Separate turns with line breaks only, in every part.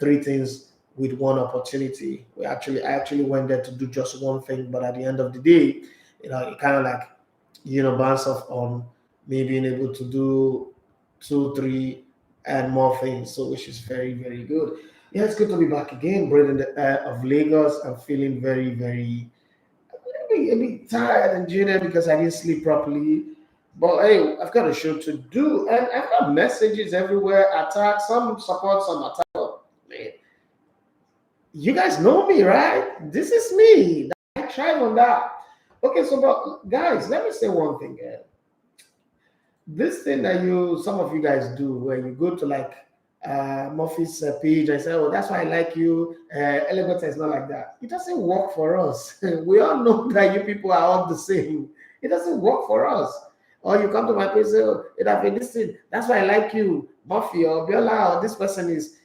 three things with one opportunity. I actually went there to do just one thing, but at the end of the day, it kind of like, bounce off on me being able to do two, three, and more things. So, which is very, very good. Yeah, it's good to be back again, breathing the air of Lagos. I'm feeling very, very a bit tired and jaded because I didn't sleep properly. But hey, I've got a show to do, and I've got messages everywhere. Attack, some support, some attack. Oh, man, you guys know me, right? This is me. I tried on that. Okay, so but guys, let me say one thing. This thing that some of you guys do, where you go to like Murphy's page and say, "Oh, that's why I like you." ELEGBETE is not like that. It doesn't work for us. We all know that you people are all the same. It doesn't work for us. Or you come to my place, say, "Oh, it have been this thing. That's why I like you, Murphy or Biola, or this person is."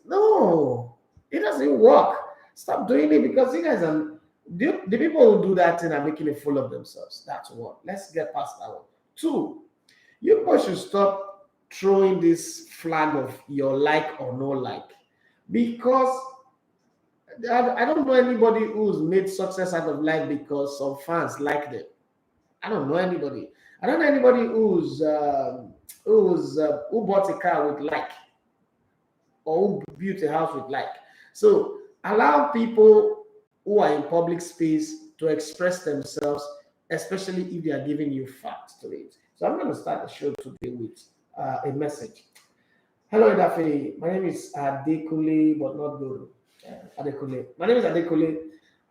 No, it doesn't work. Stop doing it because you guys are the people who do that thing are making a fool of themselves. That's one. Let's get past that one. Two, you people should stop throwing this flag of your like or no like, because I don't know anybody who's made success out of life because some fans like them. I don't know anybody. I don't know anybody who bought a car with like, or who built a house with like. So allow people who are in public space to express themselves, especially if they are giving you facts to it. So I'm going to start the show today with a message. Hello, Idafe. My name is Adekule, but not Guru. Adekule. My name is Adekule.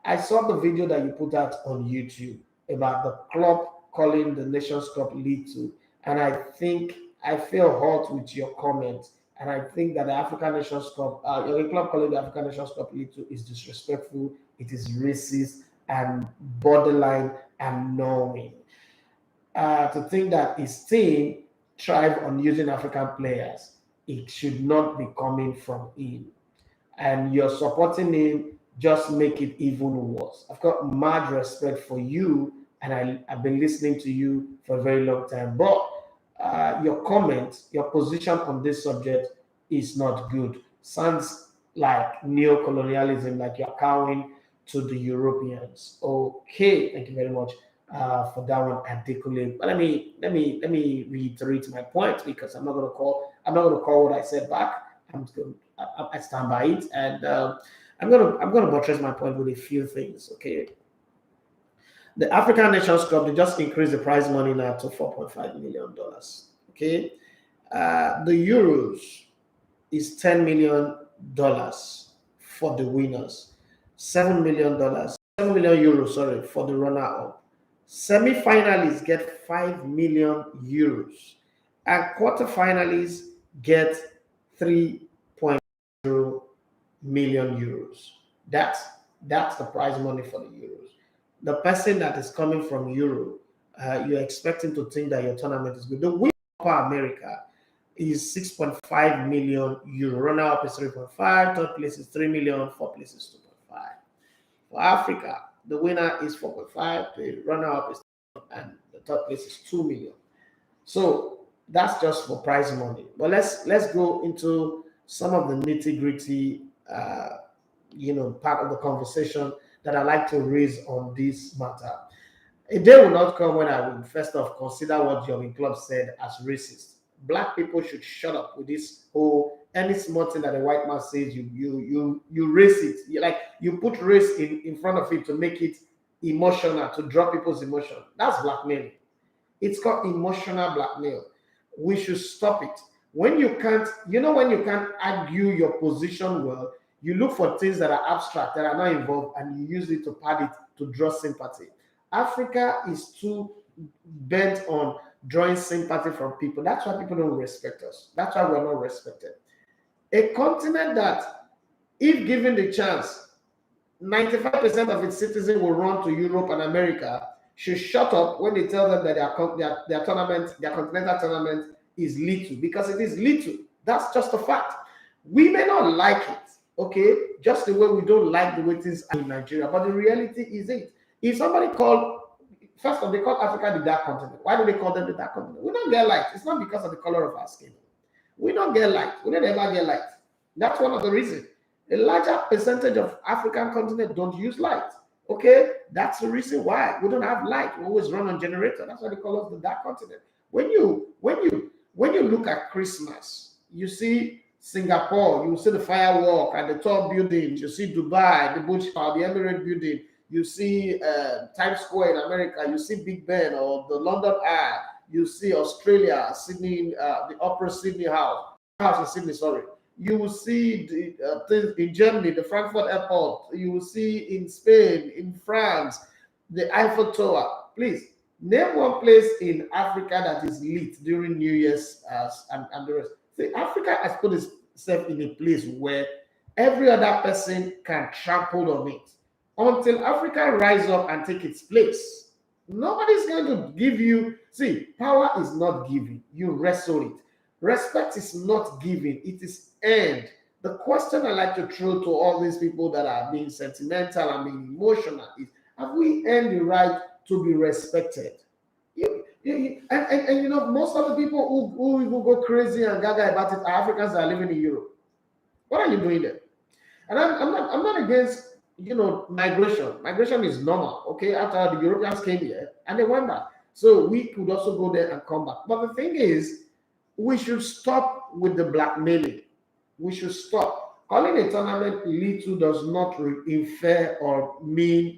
I saw the video that you put out on YouTube about the club calling the Nations Cup League 2, and I think I feel hurt with your comment, and I think that the African Nations Cup, your club calling the African Nations Cup League 2 is disrespectful, it is racist, and borderline annoying. To think that his team thrive on using African players, it should not be coming from him. And you're supporting him, just make it even worse. I've got mad respect for you, and I've been listening to you for a very long time. But your comment, your position on this subject is not good. Sounds like neo-colonialism, like you're cowing to the Europeans. Okay, thank you very much for that one, Adekule. But let me reiterate my point, because I'm not gonna call what I said back. I stand by it, and I'm gonna buttress my point with a few things. Okay, the African Nations Cup, they just increased the prize money now to $4.5 million. Okay, the Euros is $10 million for the winners, $7 million, 7 million euros, sorry, for the runner-up. Semi-finalists get 5 million euros, and quarter-finalists get 3.0 million euros. That's the prize money for the Euros. The person that is coming from Euro, you're expecting to think that your tournament is good. The winner of America is 6.5 million euro. Runner-up is 3.5. Third place is 3 million. Fourth place is 2.5. For Africa, the winner is 4.5. The runner-up is 2, and the third place is 2 million. So that's just for prize money. But let's go into some of the nitty-gritty, part of the conversation that I like to raise on this matter. A day will not come when I will first off consider what Jurgen Klopp said as racist. Black people should shut up with this whole any small thing that a white man says, you race it. You put race in front of it to make it emotional, to draw people's emotion. That's blackmail. It's called emotional blackmail. We should stop it. When you can't argue your position well, you look for things that are abstract, that are not involved, and you use it to pad it to draw sympathy. Africa is too bent on drawing sympathy from people. That's why people don't respect us. That's why we're not respected. A continent that, if given the chance, 95% of its citizens will run to Europe and America, should shut up when they tell them that their continental tournament is little, because it is little. That's just a fact. We may not like it, okay, just the way we don't like the way things are in Nigeria, but the reality is it. If somebody called, first of all, they call Africa the dark continent. Why do they call them the dark continent? We don't get light. It's not because of the color of our skin. We don't get light. We don't ever get light. That's one of the reasons. A larger percentage of African continent don't use light. Okay, that's the reason why we don't have light. We always run on generator. That's why they call us the dark continent. When you look at Christmas, you see Singapore, you see the firework and the tall buildings. You see Dubai, the Burj Khalifa, the Emirate building. You see Times Square in America. You see Big Ben or the London Eye. You see Australia, Sydney, the Opera Sydney House in Sydney. Sorry. You will see the things in Germany, the Frankfurt Airport. You will see in Spain, in France, the Eiffel Tower. Please name one place in Africa that is lit during New Year's and the rest. See, Africa has put itself in a place where every other person can trample on it. Until Africa rise up and take its place, nobody's going to give you. See, power is not given. You wrestle it. Respect is not given. It is earned. The question I like to throw to all these people that are being sentimental and being emotional is, have we earned the right to be respected? And you know, most of the people who go crazy and gaga about it are Africans that are living in Europe. What are you doing there? And I'm not against, you know, migration. Migration is normal, okay? After the Europeans came here and they went back. So we could also go there and come back. But the thing is, we should stop with the blackmailing. We should stop. Calling a tournament little does not infer or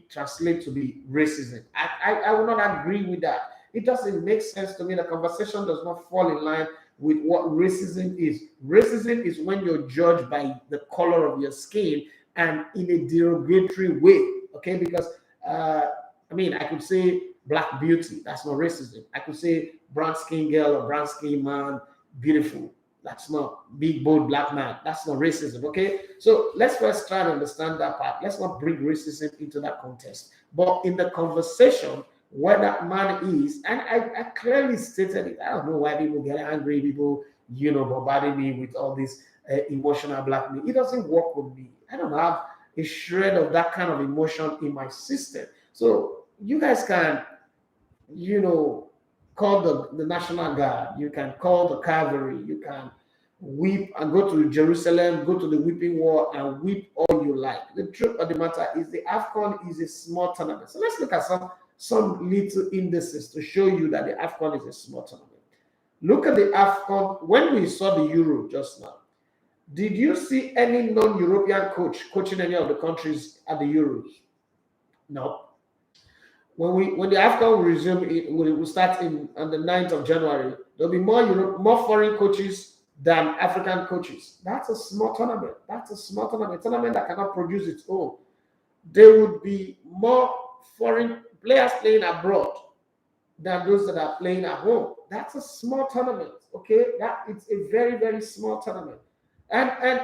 translate to be racism. I will not agree with that. It doesn't make sense to me. The conversation does not fall in line with what racism is. Racism is when you're judged by the color of your skin and in a derogatory way, okay? Because, I mean, I could say black beauty. That's not racism. I could say brown skin girl or brown skin man, beautiful. That's not big, bold black man. That's not racism, okay? So let's first try to understand that part. Let's not bring racism into that context. But in the conversation, where that man is, and I clearly stated it. I don't know why people get angry, people, you know, bombarding me with all this emotional blackmail. It doesn't work with me. I don't have a shred of that kind of emotion in my system. So you guys can, you know, call the National Guard, you can call the cavalry, you can weep and go to Jerusalem, go to the weeping wall and weep all you like. The truth of the matter is the AFCON is a small tournament. So let's look at some little indices to show you that the AFCON is a small tournament. Look at the AFCON. When we saw the Euro just now, did you see any non-European coach coaching any of the countries at the Euros? No. When the AFCON will resume, it will start on the 9th of January. There'll be more foreign coaches than African coaches. That's a small tournament. That's a small tournament. A tournament that cannot produce its own. There would be more foreign players playing abroad than those that are playing at home. That's a small tournament. Okay, it's a very, very small tournament. And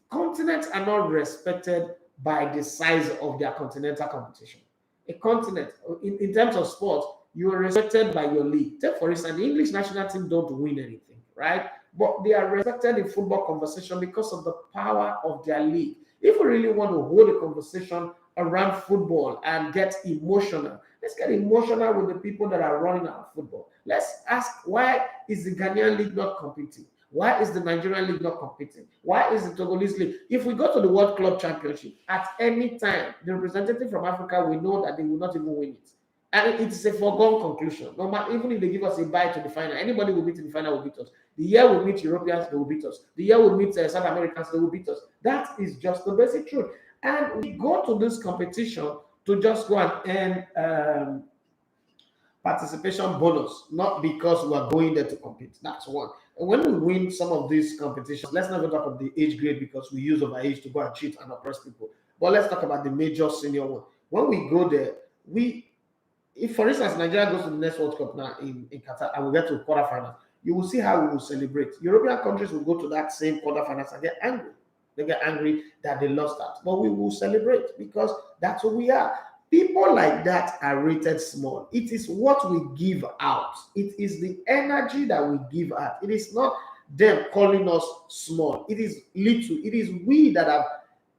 continents are not respected by the size of their continental competition. A continent, in terms of sport, you are respected by your league. Take, for instance, the English national team don't win anything, right? But they are respected in football conversation because of the power of their league. If we really want to hold a conversation around football and get emotional, let's get emotional with the people that are running our football. Let's ask, why is the Ghanaian league not competing? Why is the Nigerian league not competing? Why is the Togolese league? If we go to the World Club Championship, at any time, the representative from Africa will know that they will not even win it. And it's a foregone conclusion. No matter, even if they give us a bye to the final, anybody will meet in the final will beat us. The year we meet Europeans, they will beat us. The year we meet South Americans, they will beat us. That is just the basic truth. And we go to this competition to just go and earn participation bonus, not because we are going there to compete. That's one. And when we win some of these competitions, let's not go talk about the age grade because we use overage to go and cheat and oppress people. But let's talk about the major senior one. When we go there, if for instance Nigeria goes to the next World Cup now in Qatar and we get to quarterfinals, you will see how we will celebrate. European countries will go to that same quarterfinals and get angry. They get angry that they lost that. But we will celebrate because that's who we are. People like that are rated small. It is what we give out. It is the energy that we give out. It is not them calling us small. It is little. It is we that have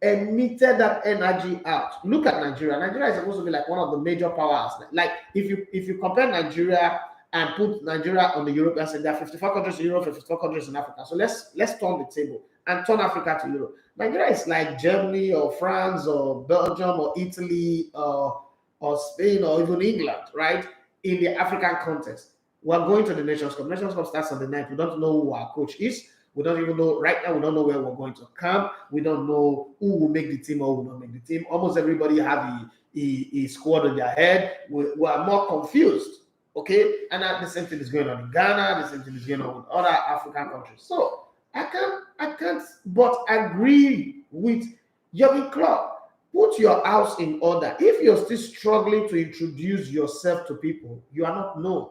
emitted that energy out. Look at Nigeria. Nigeria is supposed to be like one of the major powers. Like if you compare Nigeria and put Nigeria on the European side, there are 54 countries in Europe, 54 countries in Africa. So let's turn the table and turn Africa to Europe. Nigeria is like Germany or France or Belgium or Italy or Spain or even England, right? In the African context. We're going to the Nations Cup. Nations Cup starts on the 9th. We don't know who our coach is. We don't even know, right now, we don't know where we're going to camp. We don't know who will make the team or who will not make the team. Almost everybody have a squad on their head. We are more confused, okay? And the same thing is going on in Ghana. The same thing is going on with other African countries. So I can't but agree with Jurgen Klopp. Put your house in order. If you're still struggling to introduce yourself to people, you are not known.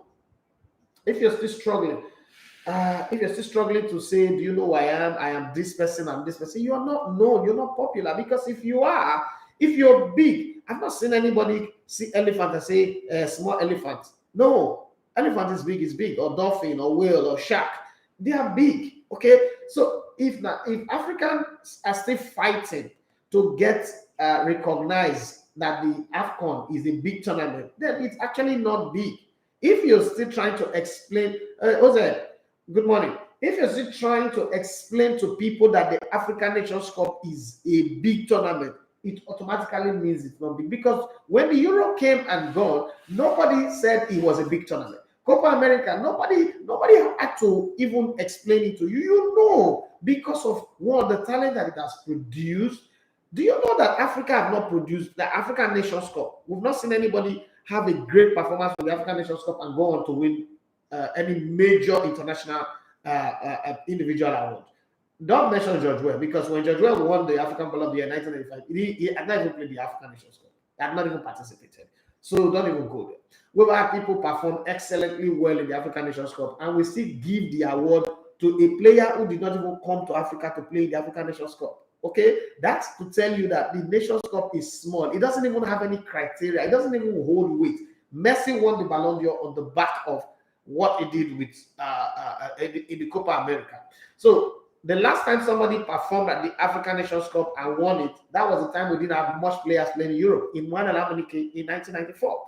If you're still struggling, to say, do you know who I am? I am this person, I'm this person. You are not known. You're not popular. Because if you're big, I've not seen anybody see elephant and say small elephant. No, elephant is big, or dolphin, or whale, or shark. They are big. Okay, so if Africans are still fighting to get recognized that the AFCON is a big tournament, then it's actually not big. If you're still trying to explain, Jose, good morning. If you're still trying to explain to people that the African Nations Cup is a big tournament, it automatically means it's not big. Because when the Euro came and gone, nobody said it was a big tournament. Copa America, nobody had to even explain it to you. You know, because of the talent that it has produced. Do you know that Africa have not produced the African Nations Cup? We've not seen anybody have a great performance for the African Nations Cup and go on to win any major international individual award. Don't mention George Weah, because when George Weah won the African Ball of the Year in 1995, he had not even played the African Nations Cup. He had not even participated. So don't even go there. We've had people perform excellently well in the African Nations Cup, and we still give the award to a player who did not even come to Africa to play the African Nations Cup. Okay, that's to tell you that the Nations Cup is small. It doesn't even have any criteria. It doesn't even hold weight. Messi won the Ballon d'Or on the back of what he did with in the Copa America. So the last time somebody performed at the African Nations Cup and won it, that was the time we didn't have much players playing in Europe, in 1994.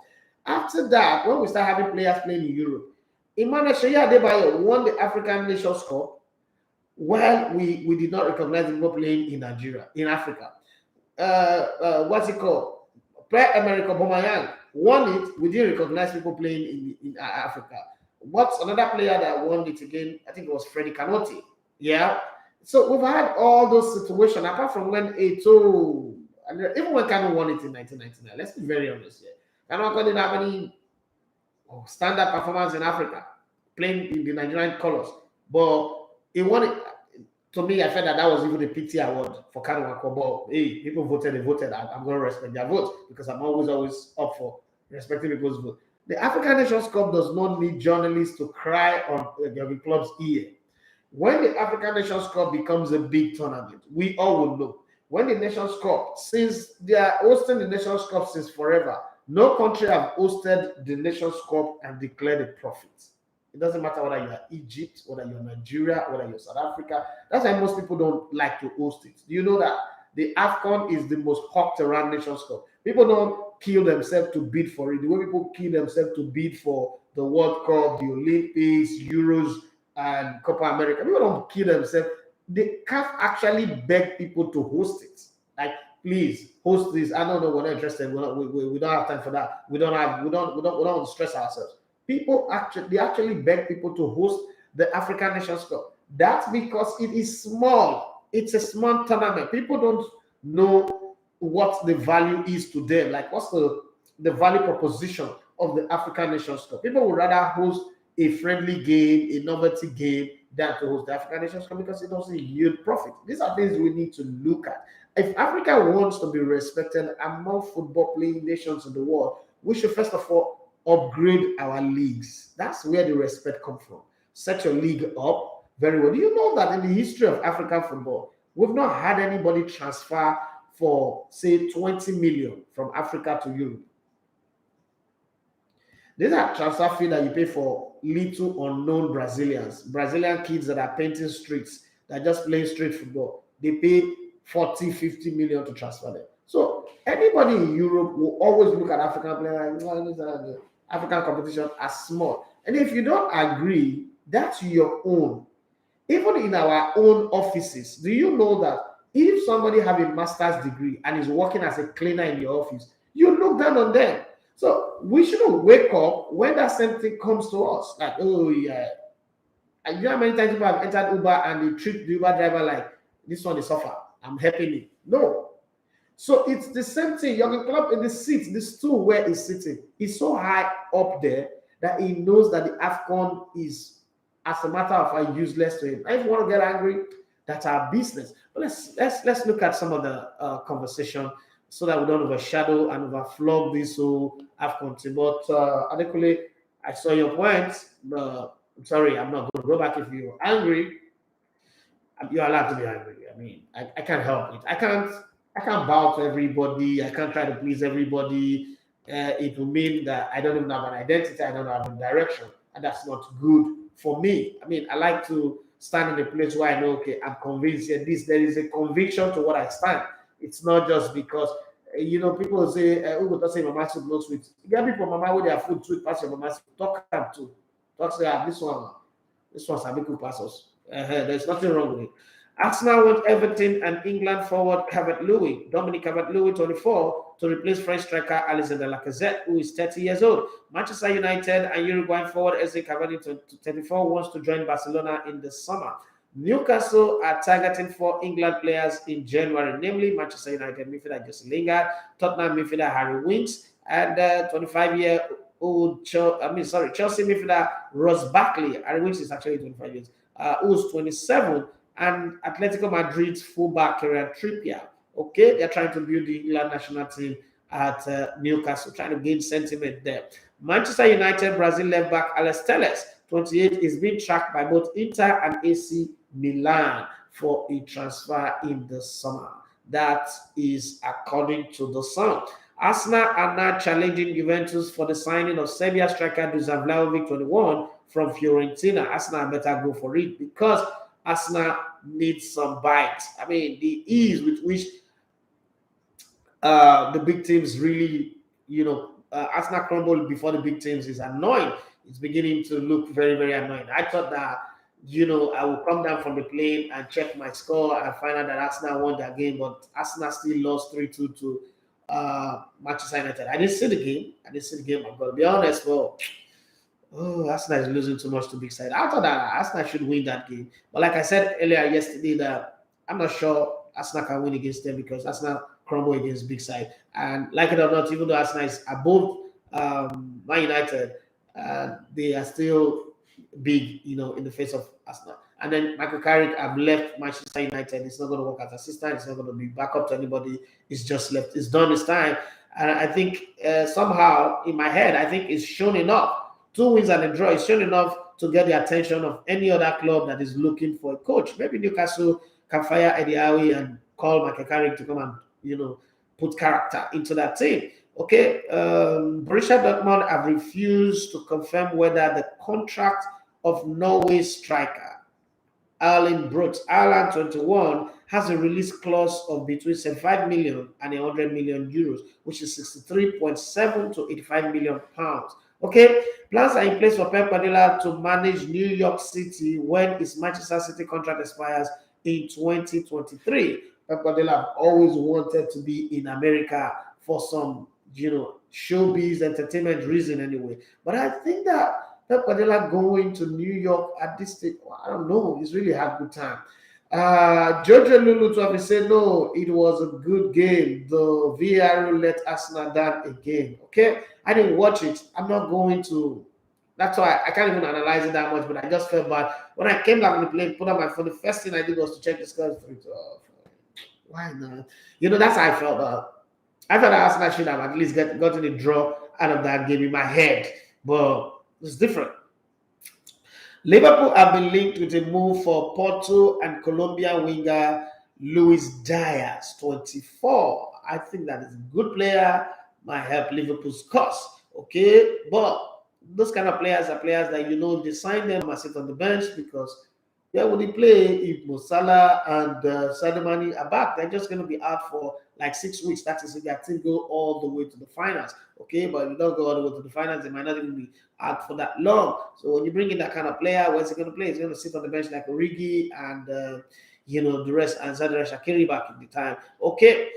After that, when we start having players playing in Europe, Emmanuel Adebayo won the African Nations Cup while we did not recognize people playing in Nigeria, in Africa. What's it called? Pierre-Emerick Aubameyang won it. We didn't recognize people playing in Africa. What's another player that won it again? I think it was Freddie Kanote. Yeah. So we've had all those situations, apart from when Eto'o, even when Kano won it in 1999. Let's be very honest here. Kano didn't have any standard performance in Africa, playing in the Nigerian colors. But he won it. To me, I felt that was even a PT award for Kano Wakobo. Hey, people voted, they voted. I'm going to respect their vote, because I'm always up for respecting people's vote. The African Nations Cup does not need journalists to cry on the club's ear. When the African Nations Cup becomes a big tournament, we all will know. When the Nations Cup, since they are hosting the Nations Cup since forever, no country have hosted the Nations Cup and declared a profit. It doesn't matter whether you're Egypt, whether you're Nigeria, whether you're South Africa. That's why most people don't like to host it. Do you know that the AFCON is the most hawked around Nations Cup? People don't kill themselves to bid for it. The way people kill themselves to bid for the World Cup, the Olympics, Euros, and Copa America, people don't kill themselves. The CAF actually beg people to host it. Like, please host this. I don't know, we're not interested. We don't have time for that. We don't want to stress ourselves. They actually beg people to host the African Nations Cup. That's because it is small. It's a small tournament. People don't know what the value is to them. Like, what's the value proposition of the African Nations Cup? People would rather host a friendly game, a novelty game, than to host the African Nations Cup, because it doesn't yield profit. These are things we need to look at. If Africa wants to be respected among football playing nations in the world, we should first of all upgrade our leagues. That's where the respect comes from. Set your league up very well. Do you know that in the history of African football, we've not had anybody transfer for, say, 20 million from Africa to Europe? These are transfer fee that you pay for little unknown Brazilian kids that are painting streets, that are just playing street football. They pay 40, 50 million to transfer them. So anybody in Europe will always look at African players like African competition as small. And if you don't agree, that's your own. even in our own offices, do you know that if somebody have a master's degree and is working as a cleaner in your office, you look down on them. So we shouldn't wake up when that same thing comes to us. Like, oh yeah. And you know how many times people have entered Uber and they treat the Uber driver like this one is suffer. I'm helping him. No. So it's the same thing. Jurgen Klopp in the seat, the stool where he's sitting, is so high up there that he knows that the AFCON is, as a matter of fact, useless to him. And if you want to get angry, that's our business. But let's look at some of the conversation so that we don't overshadow and overflog this whole AFCON team. But Adekunle, I saw your point. I'm sorry, I'm not going to go back. If you're angry, you're allowed to be angry. I mean, I can't help it. I can't bow to everybody. I can't try to please everybody. It will mean that I don't even have an identity. I don't have a direction, and that's not good for me. I mean, I like to stand in a place where I know, okay, I'm convinced that there is a conviction to what I stand. It's not just because people say, "Who will say mama soup no sweet?" You get people mama with their food sweet pass your mama soup. Talk them too. Talk say, this one's a big good passes. There's nothing wrong with it. Arsenal want Everton and England forward Calvert-Lewin, Dominic Calvert-Lewin, 24, to replace French striker Alexandre Lacazette, who is 30 years old. Manchester United and Uruguay forward Edinson Cavani, 34, wants to join Barcelona in the summer. Newcastle are targeting 4 England players in January, namely Manchester United midfielder Jesse Lingard, Tottenham midfielder Harry Winks, and 25-year-old Chelsea midfielder Ross Barkley. Harry Winks is actually 25 years, who's 27. And Atletico Madrid's fullback Kieran Trippier. Okay, they're trying to build the England national team at Newcastle, trying to gain sentiment there. Manchester United Brazil left back Alex Telles, 28, is being tracked by both Inter and AC Milan for a transfer in the summer. That is according to the Sun. Arsenal are now challenging Juventus for the signing of Serbia striker Dusan Vlahovic, 21, from Fiorentina. Arsenal better go for it because Arsenal needs some bites. I mean, the ease with which the big teams really, Arsenal crumbled before the big teams is annoying. It's beginning to look very, very annoying. I thought that, I would come down from the plane and check my score and find out that Arsenal won that game, but Arsenal still lost 3-2 to Manchester United. I didn't see the game. I'm going to be honest, but Arsenal is losing too much to big side. I thought that Arsenal should win that game. But like I said earlier yesterday, that I'm not sure Arsenal can win against them because Arsenal crumble against big side. And like it or not, even though Arsenal is above Man United, they are still big, in the face of Arsenal. And then Michael Carrick have left Manchester United. It's not going to work as assistant. It's not going to be back up to anybody. It's just left. It's done this time. And I think somehow in my head, I think it's shown enough. 2 wins and a draw is shown enough to get the attention of any other club that is looking for a coach. Maybe Newcastle can fire Eddie Howe and call Michael Carrick to come and, put character into that team. Okay, Borussia Dortmund have refused to confirm whether the contract of Norway striker Erling Brot, Haaland 21, has a release clause of between 75 million and 100 million euros, which is 63.7 to 85 million pounds. Okay, plans are in place for Pep Guardiola to manage New York City when his Manchester City contract expires in 2023. Pep Guardiola have always wanted to be in America for some, showbiz entertainment reason anyway. But I think that Pep Guardiola going to New York at this stage, I don't know, he's really had a good time. Jojo Lulu to have said, no, it was a good game. The VAR let Arsenal down again. Okay, I didn't watch it. I'm not going to. That's why I can't even analyze it that much, but I just felt bad. When I came back on the plane, put on my phone, the first thing I did was to check the scores. Why not? That's how I felt. I thought Arsenal should have at least gotten a draw out of that game in my head, but it's different. Liverpool have been linked with a move for Porto and Colombian winger Luis Diaz, 24. I think that is a good player, might help Liverpool's cause. Okay, but those kind of players are players that they sign them and sit on the bench because Where will he play if Mo Salah and Sadio Mane are back? They're just going to be out for like 6 weeks. That is if their team go all the way to the finals. Okay, but if you don't go all the way to the finals, they might not even be out for that long. So when you bring in that kind of player, where's he going to play? He's going to sit on the bench like Origi and the rest, and Zadra Shaqiri back in the time. Okay,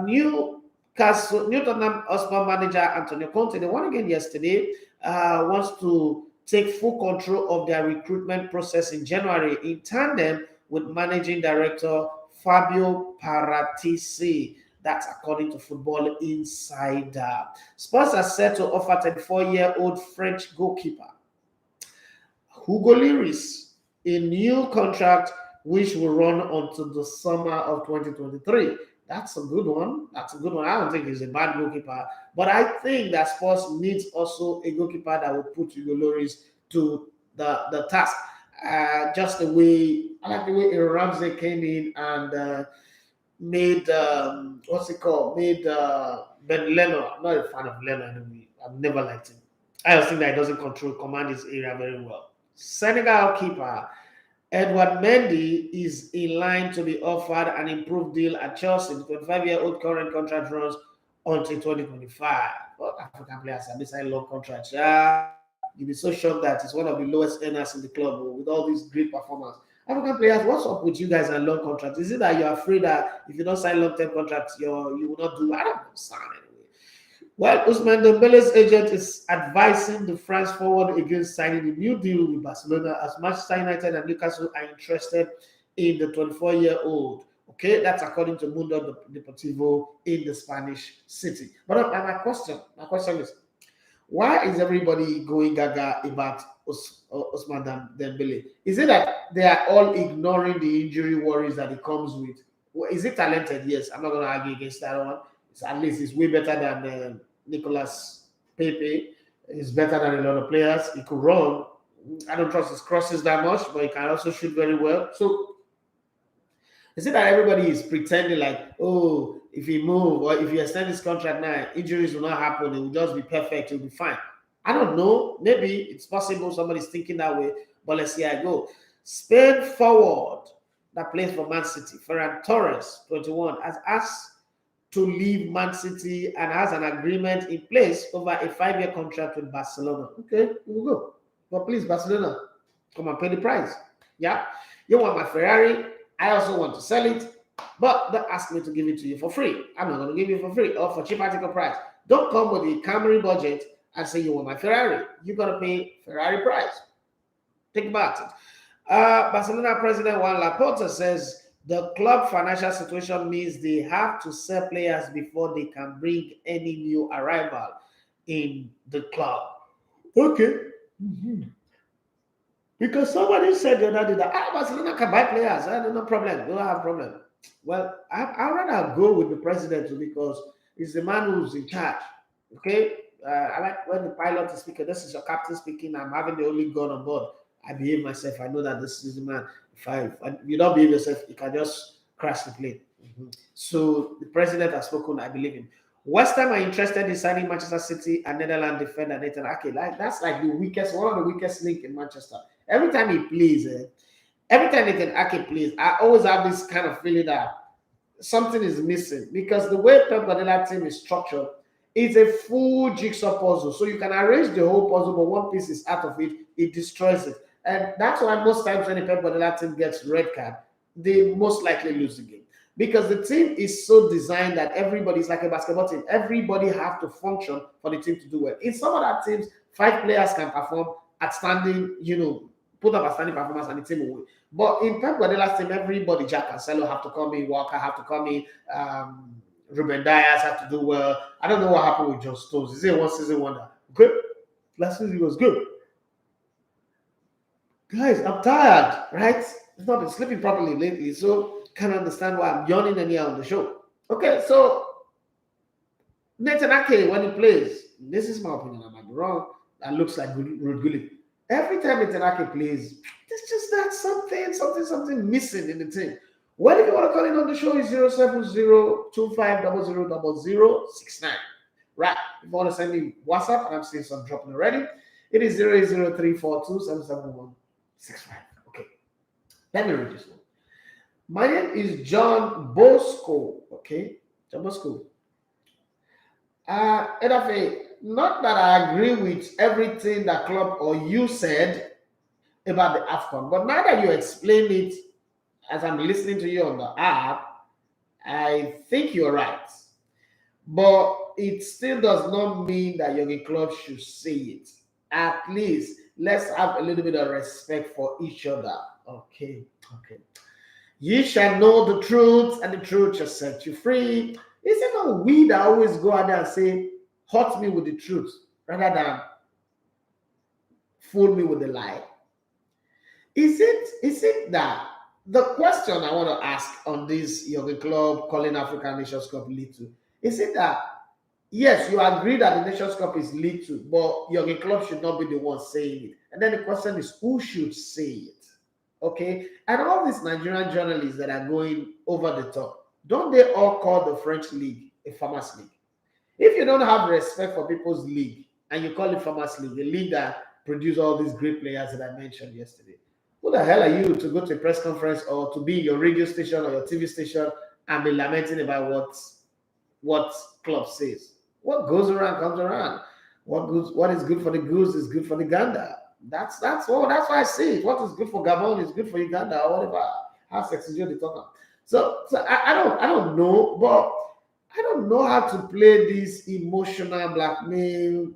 New Tottenham Hotspur manager Antonio Conte, they won again yesterday, wants to take full control of their recruitment process in January in tandem with managing director Fabio Paratici. That's according to Football Insider. Spurs are set to offer 34-year-old French goalkeeper Hugo Lloris a new contract which will run until the summer of 2023. That's a good one. That's a good one. I don't think he's a bad goalkeeper, but I think that Spurs needs also a goalkeeper that will put Hugo Lloris to the task. Just the way I like the way Ramsey came in and made Made Ben Leno. I'm not a fan of Leno anyway. I've never liked him. I just think that he doesn't command his area very well. Senegal keeper Edouard Mendy is in line to be offered an improved deal at Chelsea. The 25-year-old current contract runs until 2025. Well, African players are beside long contracts. Yeah, you'll be so shocked that it's one of the lowest earners in the club with all these great performers. African players, what's up with you guys and long contracts? Is it that you're afraid that if you don't sign long-term contracts, you will not do? I don't understand anyway. Well, Ousmane Dembele's agent is advising the France forward against signing a new deal with Barcelona as Manchester United and Newcastle are interested in the 24-year-old. Okay, that's according to Mundo Deportivo in the Spanish city. But my question is, why is everybody going gaga about Ousmane Dembele? Is it that they are all ignoring the injury worries that it comes with? Is it talented? Yes, I'm not going to argue against that one. At least it's way better than Nicolas Pepe. It's better than a lot of players. He could run. I don't trust his crosses that much, but he can also shoot very well. So is it that everybody is pretending like, oh, if he move or if he extend his contract now, injuries will not happen. It will just be perfect. It will be fine. I don't know. Maybe it's possible somebody's thinking that way, but let's see how I go. Spain forward that plays for Man City, Ferran Torres, 21, has asked to leave Man City and has an agreement in place over a 5-year contract with Barcelona. Okay, we'll go. But please, Barcelona, come and pay the price. Yeah, you want my Ferrari. I also want to sell it, but don't ask me to give it to you for free. I'm not going to give you for free or for cheap article price. Don't come with a Camry budget and say you want my Ferrari. You're going to pay Ferrari price. Think about it. Barcelona president Juan Laporta says the club financial situation means they have to sell players before they can bring any new arrival in the club. Okay. Mm-hmm. Because somebody said the other day that Barcelona can buy players. No problem. They don't have problem. Well, I'd rather go with the president because he's the man who's in charge. Okay? I like when the pilot is speaking. This is your captain speaking. I'm having the only gun on board. I behave myself. I know that this is the man. If you don't behave yourself, you can just crash the plane. Mm-hmm. So the president has spoken. I believe him. West Ham are interested in signing Manchester City and Netherlands defender Nathan Ake. That's like one of the weakest link in Manchester. Every time he plays, every time Nathan Ake plays, I always have this kind of feeling that something is missing because the way Pep Guardiola team is structured, it's a full jigsaw puzzle. So you can arrange the whole puzzle, but one piece is out of it, it destroys it. And that's why most times when a Pep Guardiola team gets red card, they most likely lose the game. Because the team is so designed that everybody's like a basketball team. Everybody have to function for the team to do well. In some other teams, 5 players can perform at standing, put up a standing performance and the team will win. But in Pep Guardiola's team, everybody, Jack Cancelo have to come in, Walker have to come in, Ruben Diaz have to do well. I don't know what happened with John Stones. Is it one season wonder? Good. Last season was good. Guys, I'm tired, right? I've not been sleeping properly lately, so can't understand why I'm yawning anyhow on the show. Okay, so Nathan Ake, when he plays, this is my opinion, I might be wrong, that looks like Ruud Gullit. Every time Nathan Ake plays, there's just that something missing in the team. What if you want to call in on the show is 07025000069. Right, if you want to send me WhatsApp, and I'm seeing some dropping already, it is 08034277165. Okay. Let me read this one. My name is John Bosco. Okay, John Bosco. Edafe, not that I agree with everything that club or you said about the AFCON, but now that you explain it as I'm listening to you on the app, I think you're right. But it still does not mean that your club should say it. At least let's have a little bit of respect for each other. Okay, okay. You shall know the truth, and the truth shall set you free. Is it not we that always go out there and say, hurt me with the truth, rather than fool me with the lie? Is it that the question I want to ask on this yoga club calling African Nations Cup League Two, is it that yes, you agree that the Nations Cup is League Two, but yoga club should not be the one saying it? And then the question is, who should say it? Okay, and all these Nigerian journalists that are going over the top, don't they all call the French league a farmers league? If you don't have respect for people's league and you call it farmers league, a league that produce all these great players that I mentioned yesterday, who the hell are you to go to a press conference or to be in your radio station or your TV station and be lamenting about what club says? What goes around comes around. What is good for the goose is good for the gander. That's why I say it. What is good for Gabon is good for Uganda or whatever. How sexy they talk. So I don't know, but I don't know how to play this emotional blackmail,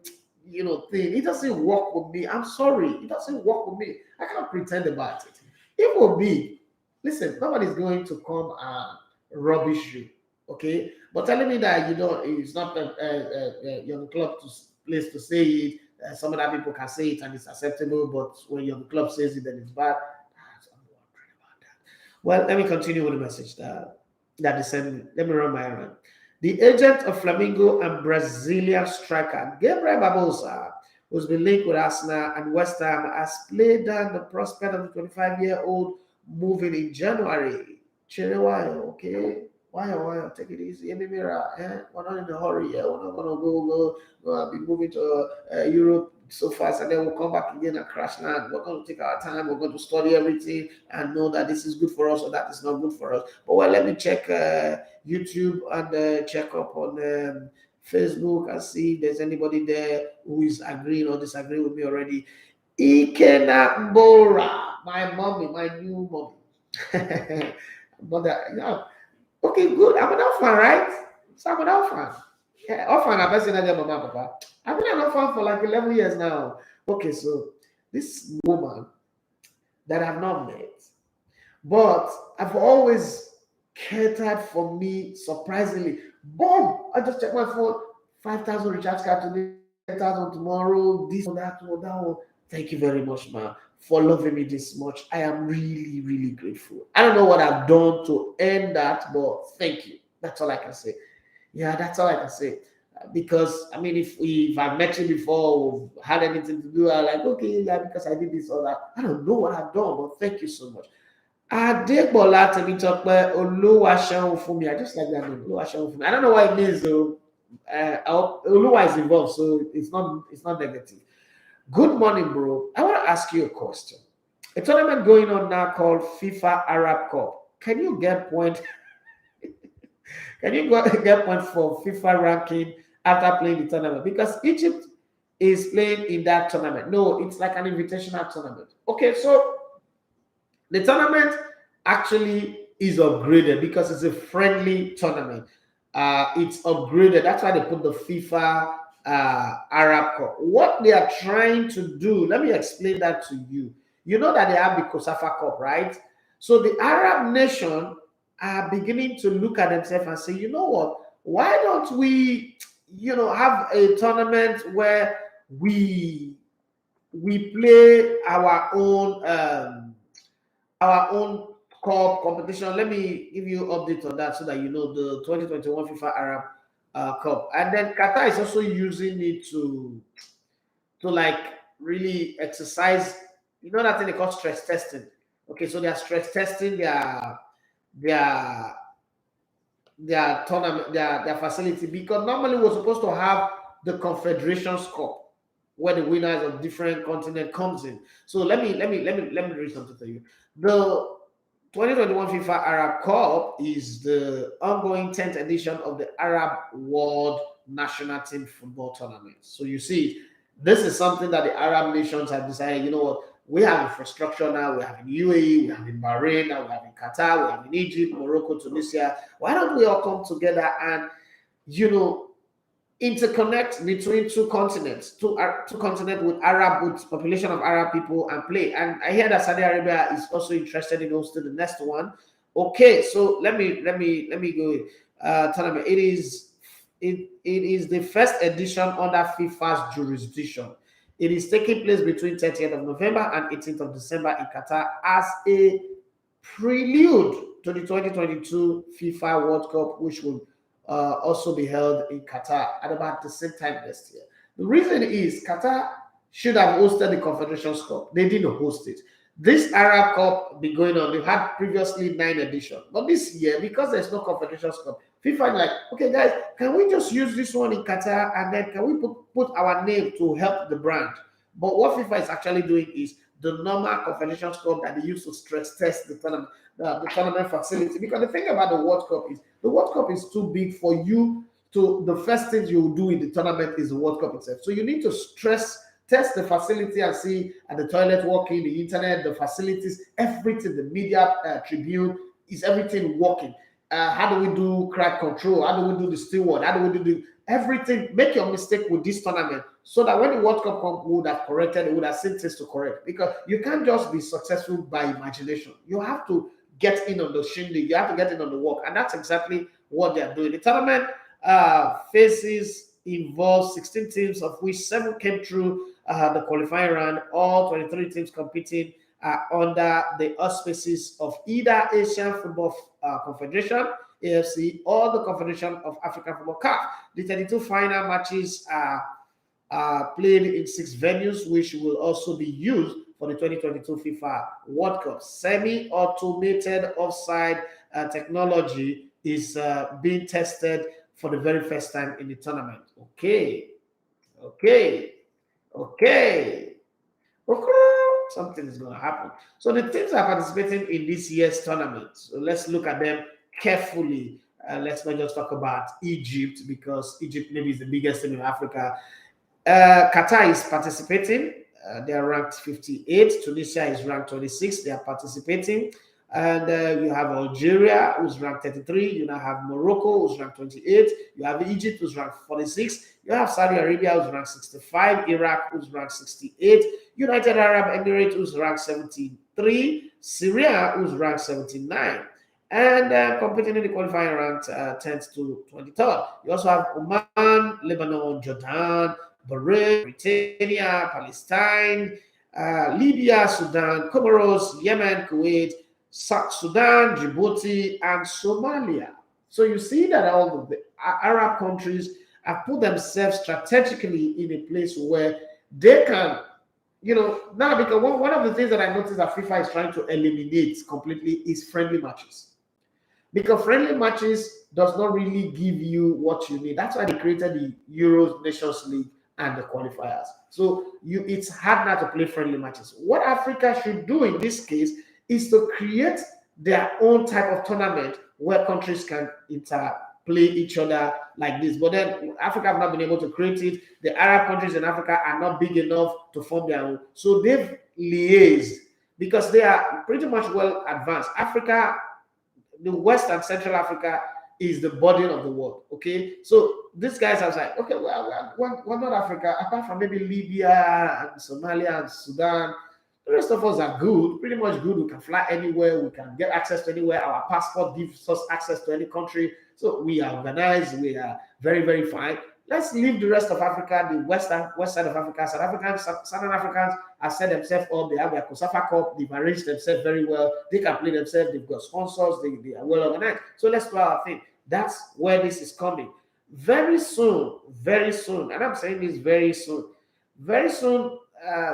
thing. It doesn't work with me. I'm sorry, it doesn't work with me. I can't pretend about it. It will be. Listen, nobody's going to come and rubbish you, okay? But telling me that it's not your club place to say it. Some other people can say it and it's acceptable, but when your club says it, then it's bad. I'm wondering about that. Well, let me continue with the message that they sent me. Let me run my errand. The agent of Flamengo and Brazilian striker Gabriel Barbosa, who's been linked with Arsenal and West Ham, has played down the prospect of the 25-year-old moving in January. Chirewayo, okay? Why? Take it easy. We're not in a hurry. We're not going to go and be moving to Europe so fast, and then we'll come back again and crash land. We're going to take our time. We're going to study everything and know that this is good for us or that is not good for us. But let me check YouTube and check up on Facebook and see if there's anybody there who is agreeing or disagreeing with me already. Ikena Mbora, my new mommy. But okay, good. I'm an orphan, right? So I'm an orphan. Yeah, orphan, I've been saying that mama, papa. I've been an orphan for like 11 years now. Okay, so this woman that I've not met, but I've always catered for me, surprisingly. Boom! I just checked my phone. 5,000 recharge card today, 10,000 tomorrow, this one, that one. Thank you very much, ma, for loving me this much. I am really, really grateful. I don't know what I've done to earn that, but thank you. That's all I can say. Yeah, that's all I can say. Because, I mean, if I've met you before or had anything to do, I'm like, okay, yeah, because I did this or that. I don't know what I've done, but thank you so much. Adegbola Temitope Oluwaseun Fumi. I just like that name, Oluwaseun Fumi. I don't know what it means, though. Oluwa is involved, so it's not negative. Good morning, bro. I want to ask you a question. A tournament going on now called FIFA Arab Cup. Can you get point? Can you get point for FIFA ranking after playing the tournament? Because Egypt is playing in that tournament. No, it's like an invitational tournament. Okay, so the tournament actually is upgraded because it's a friendly tournament. It's upgraded. That's why they put the FIFA Arab Cup. What they are trying to do, let me explain that to you. You know that they have the COSAFA Cup, right? So the Arab nation are beginning to look at themselves and say, you know what? Why don't we, have a tournament where we play our own cup competition? Let me give you an update on that so that you know the 2021 FIFA Arab Cup. And then Qatar is also using it to like really exercise, that thing they call stress testing. Okay, so they are stress testing their tournament, their facility, because normally we're supposed to have the Confederations Cup where the winners of different continent comes in. So let me read something to you. The 2021 FIFA Arab Cup is the ongoing 10th edition of the Arab World National Team Football Tournament. So you see, this is something that the Arab nations have decided, you know what, we have infrastructure now, we have in UAE, we have in Bahrain, now we have in Qatar, we have in Egypt, Morocco, Tunisia. Why don't we all come together and, you know, interconnect between two continents, two continents with population of Arab people and play. And I hear that Saudi Arabia is also interested in hosting the next one. Okay, so let me go. Tournament. It is the first edition under FIFA's jurisdiction. It is taking place between 30th of November and 18th of December in Qatar as a prelude to the 2022 FIFA World Cup, which will also be held in Qatar at about the same time next year. The reason is Qatar should have hosted the Confederations Cup. They didn't host it. This Arab Cup been going on. They've had previously 9 editions, but this year, because there's no Confederations Cup, FIFA is like, okay, guys, can we just use this one in Qatar, and then can we put our name to help the brand? But what FIFA is actually doing is the normal Confederations Cup that they use to stress test the tournament facility. Because the thing about the World Cup is the World Cup is too big for you to, the first thing you will do in the tournament is the World Cup itself. So you need to test the facility and see at the toilet working, the internet, the facilities, everything, the media tribune, is everything working? How do we do crowd control? How do we do the steward? How do we do everything? Make your mistake with this tournament so that when the World Cup comes, we would have corrected, we would have seen things to correct. Because you can't just be successful by imagination. You have to get in on the shindig. You have to get in on the work. And that's exactly what they are doing. The tournament involves 16 teams, of which 7 came through the qualifying round. All 23 teams competing under the auspices of either Asian Football Confederation, AFC, or the Confederation of African Football, CAF. The 32 final matches are played in 6 venues, which will also be used for the 2022 FIFA World Cup. Semi-automated offside technology is being tested for the very first time in the tournament. Okay. Something is going to happen. So the teams are participating in this year's tournament. So let's look at them carefully. Let's not just talk about Egypt, because Egypt maybe is the biggest team in Africa. Qatar is participating. They are ranked 58. Tunisia is ranked 26. They are participating. And you have Algeria, who's ranked 33. You now have Morocco, who's ranked 28. You have Egypt, who's ranked 46. You have Saudi Arabia, who's ranked 65. Iraq, who's ranked 68. United Arab Emirates, who's ranked 73. Syria, who's ranked 79. And competing in the qualifying ranked 10th to 23rd. You also have Oman, Lebanon, Jordan, Bahrain, Mauritania, Palestine, Libya, Sudan, Comoros, Yemen, Kuwait, Sudan, Djibouti, and Somalia. So you see that all of the Arab countries have put themselves strategically in a place where they can, now, because one of the things that I noticed that FIFA is trying to eliminate completely is friendly matches. Because friendly matches does not really give you what you need. That's why they created the Euro Nations League and the qualifiers. So it's hard now to play friendly matches. What Africa should do in this case is to create their own type of tournament where countries can interplay each other like this. But then Africa have not been able to create it. The Arab countries in Africa are not big enough to form their own. So they've liaised because they are pretty much well advanced. Africa, the West and Central Africa, is the burden of the world. Okay, so these guys are like, okay, well, we're not Africa, apart from maybe Libya and Somalia and Sudan. The rest of us are good, pretty much good. We can fly anywhere, we can get access to anywhere. Our passport gives us access to any country. So we are organized, we are very, very fine. Let's leave the rest of Africa, the west side of Africa. Southern Africans have set themselves up. They have their COSAFA Cup. They've arranged themselves very well. They can play themselves. They've got sponsors. They are well organized. So let's do our thing. That's where this is coming. Very soon, and I'm saying this very soon,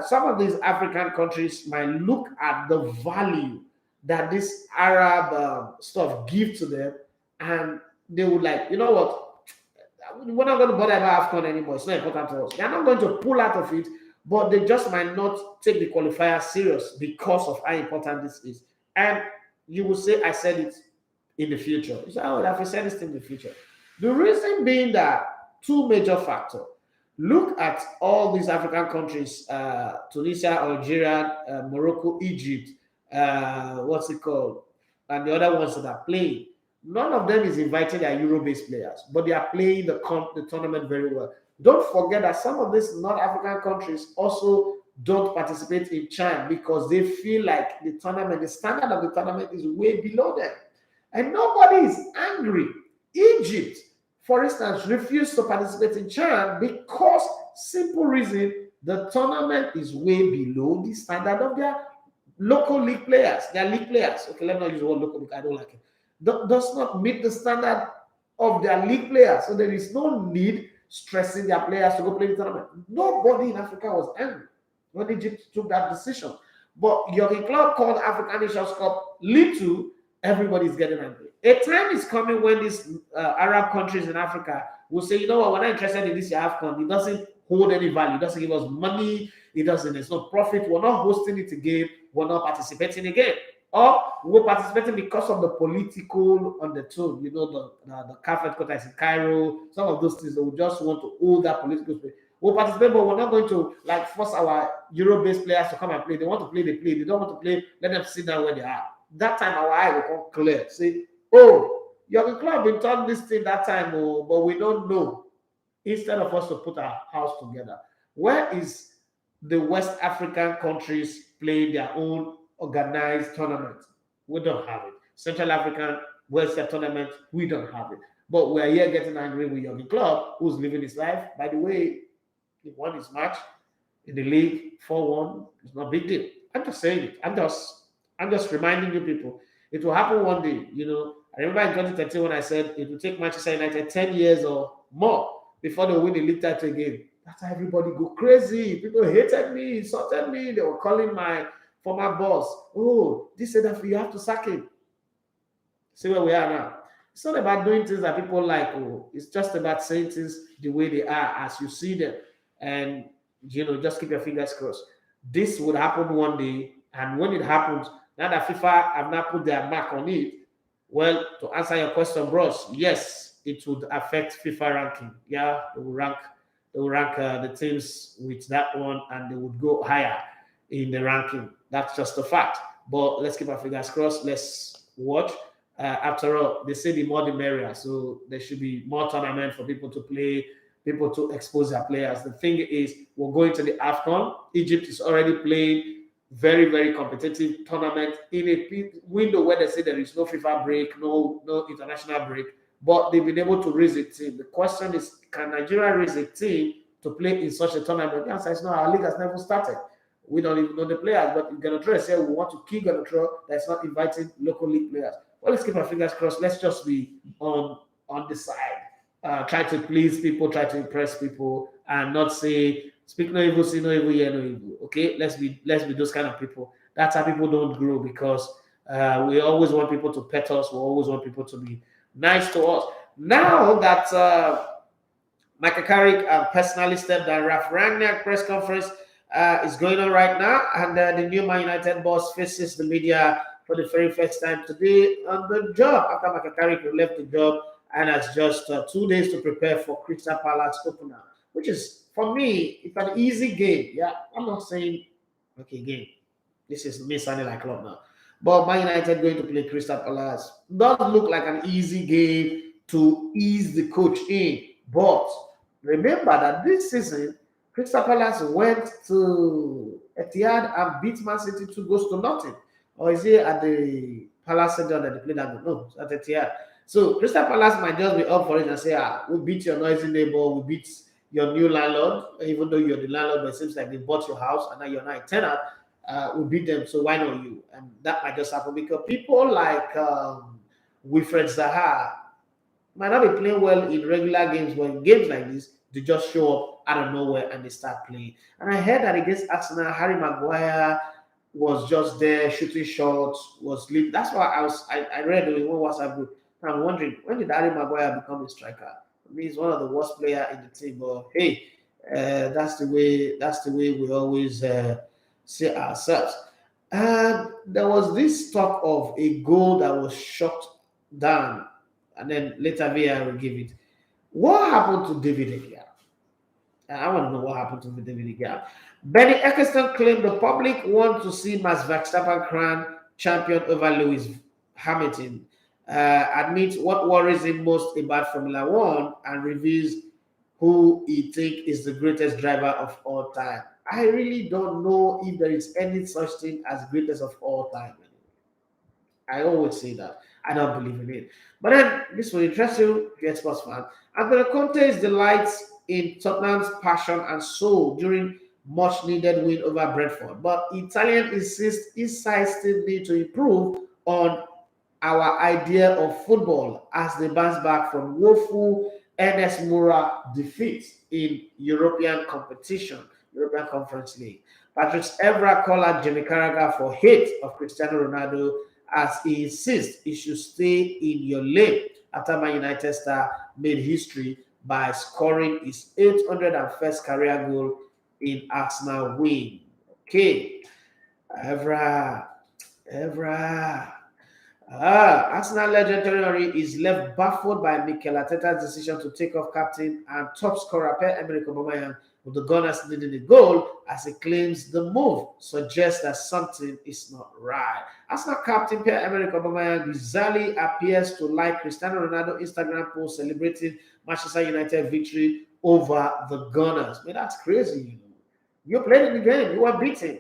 some of these African countries might look at the value that this Arab stuff give to them, and they would like, you know what? We're not going to bother about AFCON anymore. It's not important to us. They're not going to pull out of it, but they just might not take the qualifier serious because of how important this is. And you will say, I said it in the future. You say, oh, I've said this in the future. The reason being that two major factors. Look at all these African countries, Tunisia, Algeria, Morocco, Egypt, what's it called? And the other ones that are playing. None of them is inviting their Euro-based players, but they are playing the tournament very well. Don't forget that some of these North African countries also don't participate in CHAN because they feel like the tournament, the standard of the tournament is way below them. And nobody is angry. Egypt, for instance, refused to participate in CHAN because, simple reason, the tournament is way below the standard of their local league players. Their league players. Okay, let me not use the word local because I don't like it. Does not meet the standard of their league players. So there is no need stressing their players to go play the tournament. Nobody in Africa was angry when Egypt took that decision. But Jurgen Klopp called African Nations Cup little. Everybody's getting angry. A time is coming when these Arab countries in Africa will say, you know what, we're not interested in this AFCON. It doesn't hold any value. It doesn't give us money. There's no profit. We're not hosting it again. We're not participating again. Or we're participating because of the political undertone. You know, the Calvert quota is in Cairo. Some of those things that we just want to hold that political space. We'll participate, but we're not going to like force our Euro-based players to come and play. They want to play, they play. They don't want to play, let them sit down where they are. That time our eye will come clear. Say, oh, Jurgen Klopp been talking this thing that time, oh, but we don't know. Instead of us to put our house together, where is the West African countries playing their own organized tournament? We don't have it. Central African Western tournament, we don't have it. But we're here getting angry with Jurgen Klopp, who's living his life. By the way, he won his match in the league 4-1. It's not a big deal. I'm just saying it. I'm just reminding you people. It will happen one day. You know, I remember in 2013 when I said it will take Manchester United 10 years or more before they win the league title again. That's how everybody go crazy. People hated me, insulted me. They were calling my former boss. Oh, this said that you have to sack him. See where we are now. It's not about doing things that people like. Oh, it's just about saying things the way they are as you see them. And, you know, just keep your fingers crossed. This would happen one day. And when it happens, now that FIFA have not put their mark on it, well, to answer your question, bros, yes, it would affect FIFA ranking. Yeah, they will rank the teams with that one, and they would go higher in the ranking. That's just a fact. But let's keep our fingers crossed. Let's watch. After all, they say the more the merrier, so there should be more tournament for people to play, people to expose their players. The thing is, we're going to the AFCON. Egypt is already playing very, very competitive tournament in a window where they say there is no FIFA break, no international break, but they've been able to raise a team. The question is, can Nigeria raise a team to play in such a tournament? The answer is no. Our league has never started. We don't even know the players, but Ganatrow say we want to kill Ganatrow that's not inviting local league players. Well, let's keep our fingers crossed. Let's just be on the side. Try to please people, try to impress people, and not say, speak no evil, see no evil, hear no evil. Okay, let's be those kind of people. That's how people don't grow, because we always want people to pet us. We always want people to be nice to us. Now that Michael Carrick personally stepped down, Ralph Rangnick press conference is going on right now, and the new Man United boss faces the media for the very first time today on the job after Michael Carrick left the job and has just 2 days to prepare for Crystal Palace opener, which is, for me, it's an easy game. Yeah, I'm not saying, okay, game. This is me sounding like club now. But Man United going to play Crystal Palace does look like an easy game to ease the coach in. But remember that this season, Crystal Palace went to Etihad and beat Man City 2-0. Or is it at the Palace Center that they played at? No, it's at Etihad. So Crystal Palace might just be up for it and say, we beat your noisy neighbor, we beat your new landlord, even though you're the landlord, but it seems like they bought your house and now you're not a tenant. We beat them, so why not you? And that might just happen because people like Wilfred Zaha might not be playing well in regular games, but in games like this, they just show up out of nowhere and they start playing. And I heard that against Arsenal, Harry Maguire was just there shooting shots, was lead. That's why I read in one WhatsApp group. I'm wondering, when did Harry Maguire become a striker? I mean, he's one of the worst players in the team, but hey, that's the way we always see ourselves. And there was this talk of a goal that was shot down, and then later VAR will give it. What happened to David De Gea? I want to know what happened to David De Gea. Benny Eccleston claimed the public want to see Max Verstappen crown champion over Lewis Hamilton. Admits what worries him most about Formula One and reveals who he thinks is the greatest driver of all time. I really don't know if there is any such thing as greatest of all time. I always say that. I don't believe in it. But then this will interest you, if you're a sports fan. Antonio Conte's delights in Tottenham's passion and soul during much needed win over Brentford. But Italian insists his side still need to improve on our idea of football as they bounce back from woeful NS Mura defeat in European competition, European Conference League. Patrick Evra called out Jimmy Carragher for hate of Cristiano Ronaldo as he insists he should stay in your lane after Man United star made history by scoring his 801st career goal in Arsenal win. Okay, Evra. Arsenal legendary is left baffled by Mikel Arteta's decision to take off captain and top scorer Pierre-Emerick Aubameyang, with the Gunners needing a goal, as he claims the move suggests that something is not right. Arsenal captain Pierre-Emerick Aubameyang bizarrely appears to like Cristiano Ronaldo Instagram post celebrating Manchester United victory over the Gunners. Man, that's crazy. You played in the game. You were beaten.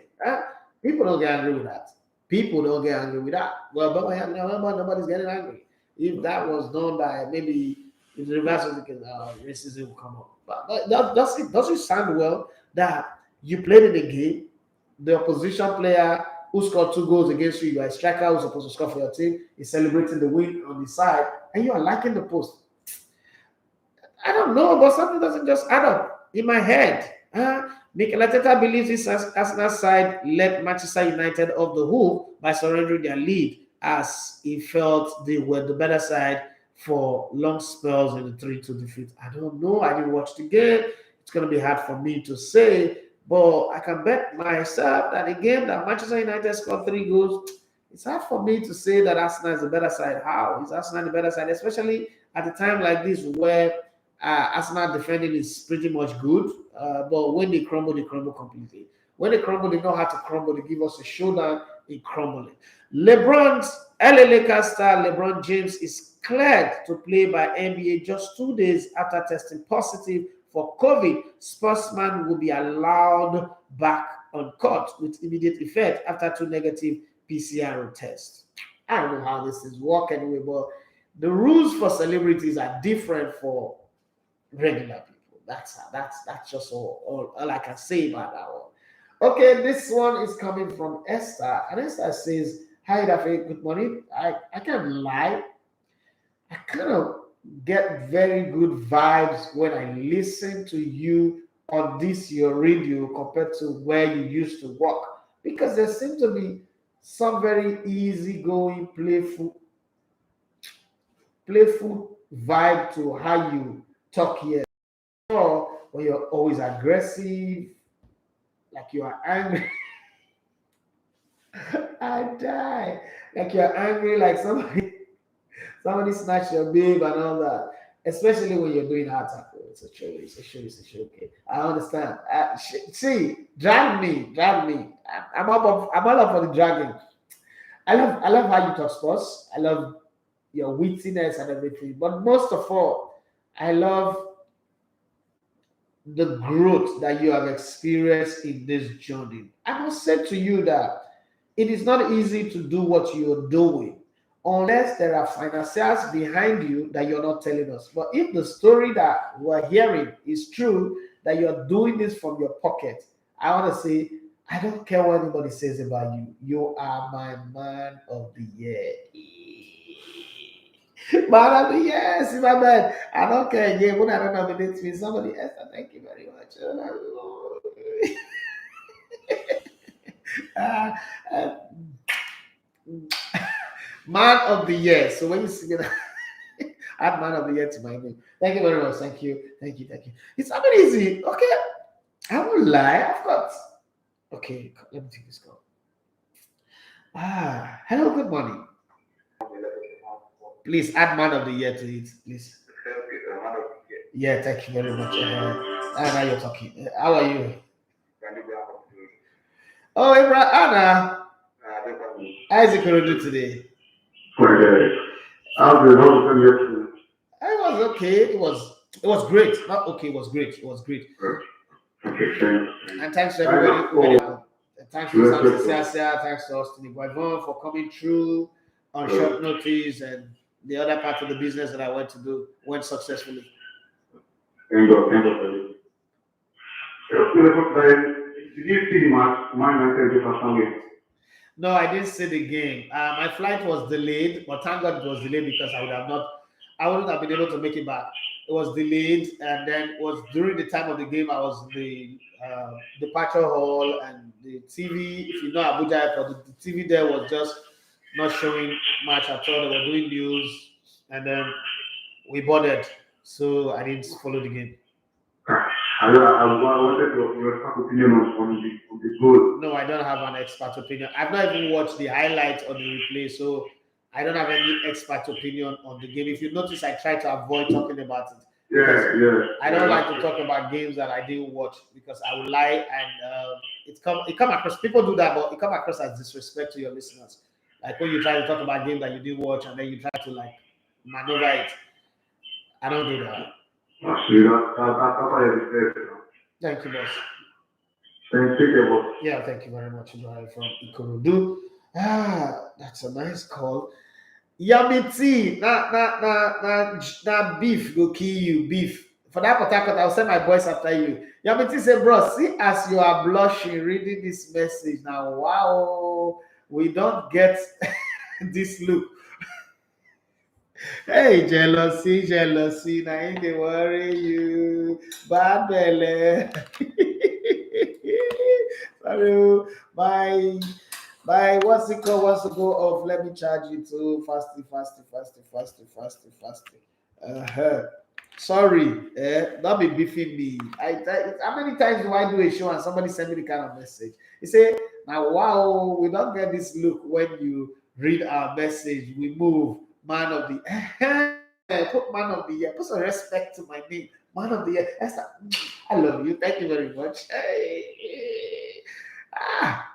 People don't get angry with that. People don't get angry with that. Well, but nobody's getting angry. If that was done by maybe if the reverse of the racism will come up. But does it sound well that you played in the game, the opposition player who scored 2 goals against you, you are a striker who's supposed to score for your team, is celebrating the win on the side, and you are liking the post. I don't know, but something doesn't just add up in my head. Mikel Arteta believes his Arsenal side let Manchester United off the hook by surrendering their lead, as he felt they were the better side for long spells in the 3-2 defeat. I don't know. I didn't watch the game. It's going to be hard for me to say, but I can bet myself that the game that Manchester United scored 3 goals, it's hard for me to say that Arsenal is the better side. How is Arsenal the better side, especially at a time like this where Arsenal defending is pretty much good, but when they crumble completely. When they crumble, they know how to crumble. They give us a showdown in crumbling. LeBron's LA Lakers star LeBron James is cleared to play by NBA just 2 days after testing positive for COVID. Sportsman will be allowed back on court with immediate effect after 2 negative PCR tests. I don't know how this is working anyway, but the rules for celebrities are different for regular people. That's just all I can say about that one. Okay, this one is coming from Esther, and Esther says, "Hi, Dafe, good morning. I can't lie. I kind of get very good vibes when I listen to you on this your radio compared to where you used to work, because there seems to be some very easygoing, playful vibe to how you talk here. Or when you're always aggressive, like you are angry." I die. Like you're angry, like somebody snatched your babe and all that. Especially when you're doing hard tackle. It's a show. Okay, I understand. See, drag me. I'm all up for the dragging. I love how you talk sports. I love your wittiness and everything. But most of all, I love the growth that you have experienced in this journey. I must say to you that it is not easy to do what you're doing unless there are financiers behind you that you're not telling us. But if the story that we're hearing is true, that you're doing this from your pocket, I want to say, I don't care what anybody says about you. You are my man of the year. Man of the year, see my man. I don't care again when I don't nominate me. Somebody else, thank you very much. uh, uh, Man of the year. So when you see it, add man of the year to my name. Thank you very much. Thank you. It's not easy. Okay. I won't lie. I've got. Okay, let me take this call. Hello, good morning. Please add man of the year to it, please. Yeah, thank you very much. Now you're talking. How are you? Oh, Anna, how is it going to do today?
How's the whole thing yesterday?
It was okay. It was great. Not okay. It was great. It was great.
Okay, thanks.
And thanks to everybody who made it happen. Thanks to Sam Cecilia, thanks to Austin Iguavon for coming through on short notice, and the other part of the business that I went to do went successfully.
Thank God for you. Did you see the match? Man United just after.
No, I didn't see the game. My flight was delayed, but thank God it was delayed because I wouldn't have been able to make it back. It was delayed, and then it was during the time of the game. I was in the departure hall, and the TV. If you know Abuja Airport, the TV there was just not showing much at all. They were doing news, and then we boarded, so I didn't follow the game.
I wanted your expert opinion on the goal.
No, I don't have an expert opinion. I've not even watched the highlights or the replay, so I don't have any expert opinion on the game. If you notice, I try to avoid talking about it.
Yeah.
I don't like to talk about games that I didn't watch because I will lie, and it come across. People do that, but it come across as disrespect to your listeners. Like when you try to talk about games that you didn't watch, and then you try to like maneuver it. I don't do that. Thank you, boss.
Thank you, boss.
Yeah, thank you very much, Ibrahim from Ikorodu. That's a nice call. Yamiti, na beef go kill you, beef. For that particular, I'll send my voice after you. Yamiti said, bro, see as you are blushing reading this message now. Wow, we don't get this look. Hey, jealousy, now ain't they worry you. Bad belly. Sorry, my what's it called? Wants to go off. Let me charge you too. Fasty. Sorry, don't be beefing me. How many times do I do a show and somebody send me the kind of message? You say, now wow, we don't get this look when you read our message. We move. Man of the put man of the year. Put some respect to my name. Man of the year. I love you. Thank you very much.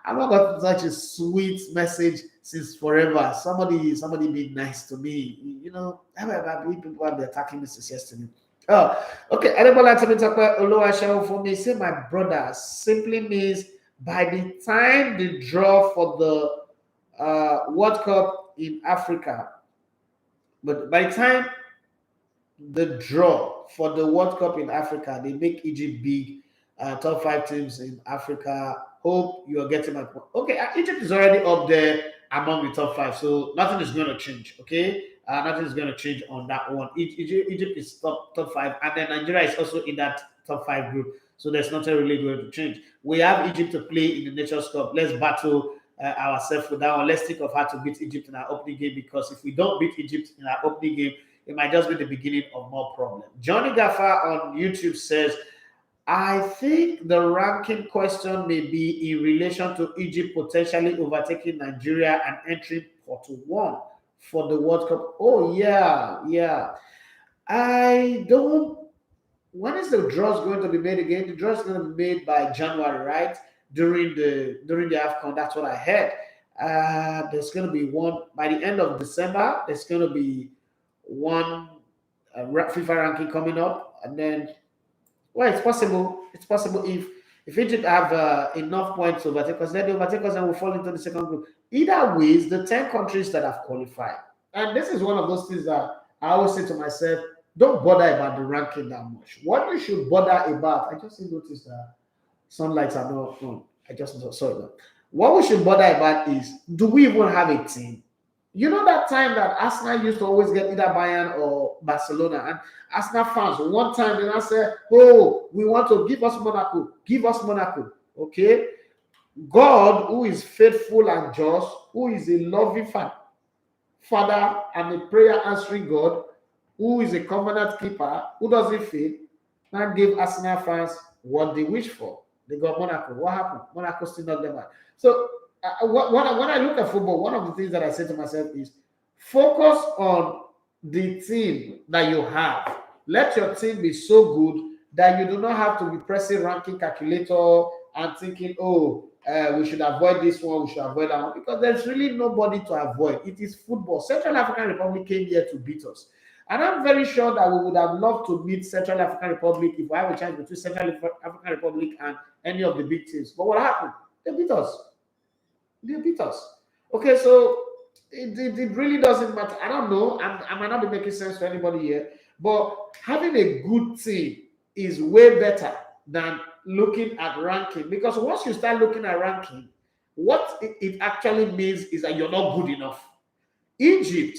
I've not gotten such a sweet message since forever. Somebody be nice to me. You know, people have been attacking me since yesterday. Oh, okay. Anybody like to talk about Oluwaseun for me? Say my brother simply means by the time the draw for the World Cup in Africa, but by the time the draw for the World Cup in Africa, they make Egypt big. Top 5 teams in Africa. Hope you are getting my point. Okay, Egypt is already up there among the top 5, so nothing is going to change. Okay, nothing is going to change on that one. Egypt is top 5, and then Nigeria is also in that top 5 group. So there's nothing really going to change. We have Egypt to play in the Nations Cup. Let's battle ourselves with that one. Let's think of how to beat Egypt in our opening game, because if we don't beat Egypt in our opening game, it might just be the beginning of more problems. Johnny Gaffer on YouTube says, I think the ranking question may be in relation to Egypt potentially overtaking Nigeria and entering pot 1 for the World Cup. Oh, yeah. I don't. When is the draws going to be made again? The draws going to be made by January, right? During the AFCON, that's what I heard. There's going to be one by the end of December. There's going to be one FIFA ranking coming up, and then. Well, it's possible. It's possible if Egypt have enough points to overtake us, then they overtake us and we'll fall into the second group. Either ways, the 10 countries that have qualified. And this is one of those things that I always say to myself, don't bother about the ranking that much. What you should bother about, I just noticed that some lights are not on. I just saw that. What we should bother about is, do we even have a team? You know that time that Arsenal used to always get either Bayern or Barcelona, and Arsenal fans one time they said, "Oh, we want to give us Monaco, okay?" God, who is faithful and just, who is a loving Father and a prayer answering God, who is a covenant keeper, who doesn't fail, and give Arsenal fans what they wish for. They got Monaco. What happened? Monaco still not them out. So when I look at football, one of the things that I say to myself is focus on the team that you have. Let your team be so good that you do not have to be pressing ranking calculator and thinking, oh, we should avoid this one, we should avoid that one, because there's really nobody to avoid. It is football. Central African Republic came here to beat us. And I'm very sure that we would have loved to meet Central African Republic if we have a chance between Central African Republic and any of the big teams. But what happened? They beat us. They beat us. Okay, so it really doesn't matter. I don't know. I might not be making sense to anybody here, but having a good team is way better than looking at ranking, because once you start looking at ranking, what it actually means is that you're not good enough. Egypt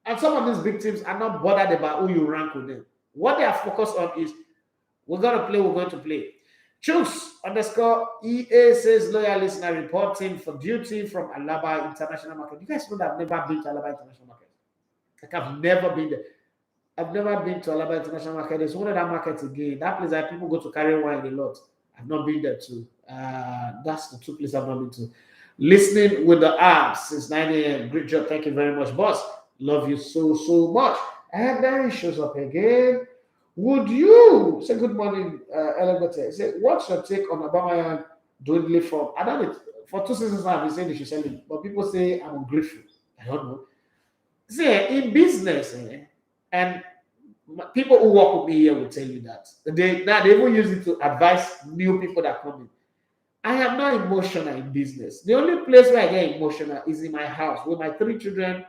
and some of these big teams are not bothered about who you rank with them. What they are focused on is we're going to play. Choose underscore EA says loyal listener reporting for duty from Alaba International Market. You guys know that I've never been to Alaba International Market. Like, I've never been there. I've never been to Alaba International Market. There's one of that market again. That place that people go to carry wine a lot. I've not been there too. That's the two places I've not been to. Listening with the apps since 9 a.m. Great job. Thank you very much, boss. Love you so much. And then he shows up again. Would you say good morning, Elegbete? Say, what's your take on Aubameyang dwindling from? I don't know. For 2 seasons now, I've been saying they should sell him, but people say I'm ungrateful. I don't know. See, in business, and people who work with me here will tell you that. They even use it to advise new people that come in. I am not emotional in business. The only place where I get emotional is in my house with my 3 children.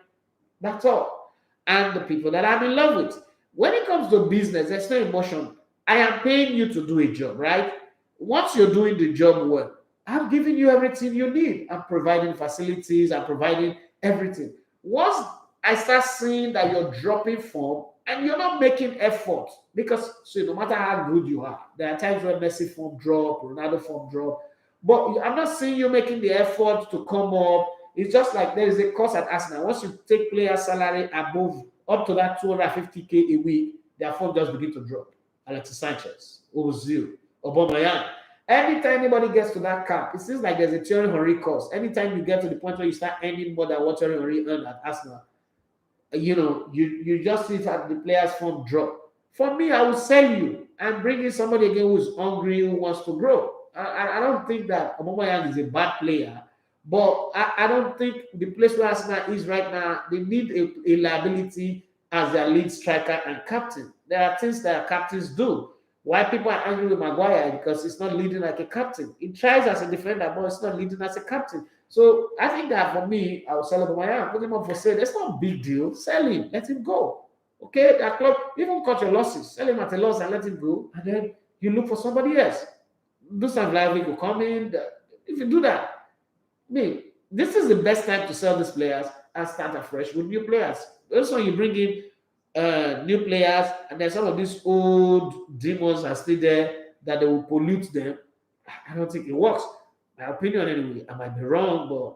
That's all. And the people that I'm in love with. When it comes to business, there's no emotion. I am paying you to do a job, right? Once you're doing the job well, I'm giving you everything you need. I'm providing facilities. I'm providing everything. Once I start seeing that you're dropping form and you're not making effort, because no matter how good you are, there are times when Messi form drop, Ronaldo form drop, but I'm not seeing you making the effort to come up. It's just like there is a cost at Arsenal. Once you take player salary above up to that 250k a week, their form just begin to drop. Alexis Sanchez, Ozil, Aubameyang. Anytime anybody gets to that cap, it seems like there's a Thierry Henry cost. Anytime you get to the point where you start earning more than what Thierry Henry earned at Arsenal, you just see that the players' form drop. For me, I will sell you and bring in somebody again who's hungry, who wants to grow. I don't think that Aubameyang is a bad player, but I don't think the place where Arsenal is right now, they need a liability as their lead striker and captain. There are things that captains do. Why people are angry with Maguire? Because he's not leading like a captain. He tries as a defender, but he's not leading as a captain. So I think that for me, I will sell Aubameyang, put him up for sale. That's not a big deal. Sell him, let him go. Okay, that club, even cut your losses. Sell him at a loss and let him go. And then you look for somebody else. Dusan Vlahovic will come in. If you do that, this is the best time to sell these players and start afresh with new players. Also, you bring in new players, and then some of these old demons are still there that they will pollute them. I don't think it works. My opinion, anyway. I might be wrong, but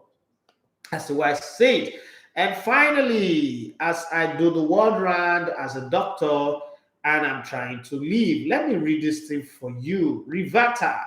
that's the way I say it. And finally, as I do the world round as a doctor, and I'm trying to leave, let me read this thing for you. Rivata.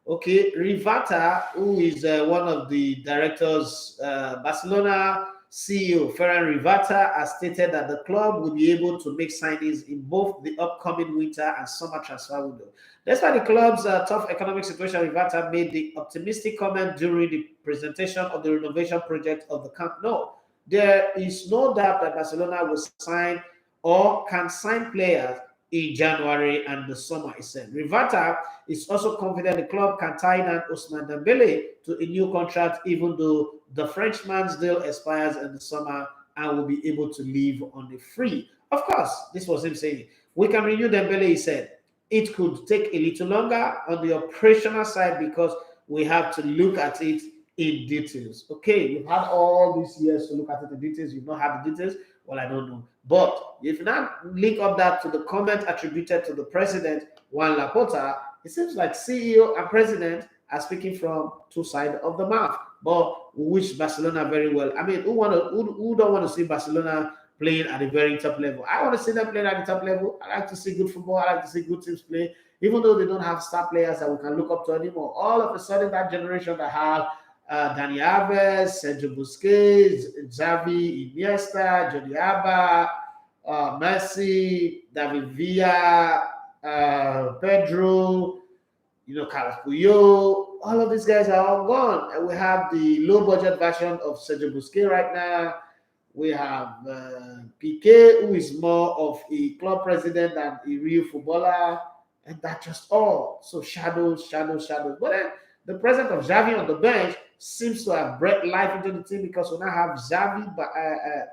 Okay, Rivata, who is one of the directors, Barcelona CEO Ferran Rivata, has stated that the club will be able to make signings in both the upcoming winter and summer transfer window. Despite the club's tough economic situation, Rivata made the optimistic comment during the presentation of the renovation project of the Camp Nou. There is no doubt that Barcelona will sign or can sign players in January and the summer, he said. Rivata is also confident the club can tie down Ousmane Dembele to a new contract, even though the Frenchman's deal expires in the summer and will be able to leave on a free. Of course, this was him saying, we can renew Dembele, he said. It could take a little longer on the operational side because we have to look at it in details. Okay, you've had all these years to look at it in details. You've not had the details. Well, I don't know. But if you now link up that to the comment attributed to the president, Juan Laporta, it seems like CEO and president are speaking from two sides of the mouth. But we wish Barcelona very well. I mean, who don't want to see Barcelona playing at a very top level? I want to see them playing at the top level. I like to see good football. I like to see good teams play, even though they don't have star players that we can look up to anymore. All of a sudden, that generation that have Dani Alves, Sergio Busquets, Xavi, Iniesta, Jordi Alba, Messi, David Villa, Pedro, Carlos Puyol. All of these guys are all gone. And we have the low budget version of Sergio Busquets right now. We have Piqué, who is more of a club president than a real footballer. And that's just all. So shadows. But then the presence of Xavi on the bench seems to have brought life into the team because we now have Xavi, but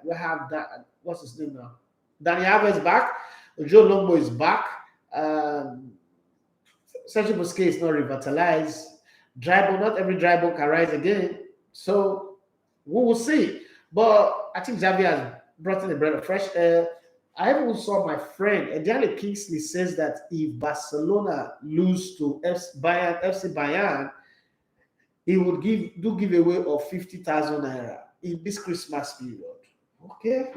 we have that. What's his name now? Dani Alves back. Joe Lombo is back. Sergio Busquets is not revitalized. Not every dribble can rise again. So we will see. But I think Xavi has brought in a breath of fresh air. I even saw my friend Ediale Kingsley says that if Barcelona lose to FC Bayern, he would do giveaway of 50,000 naira in this Christmas period. Okay.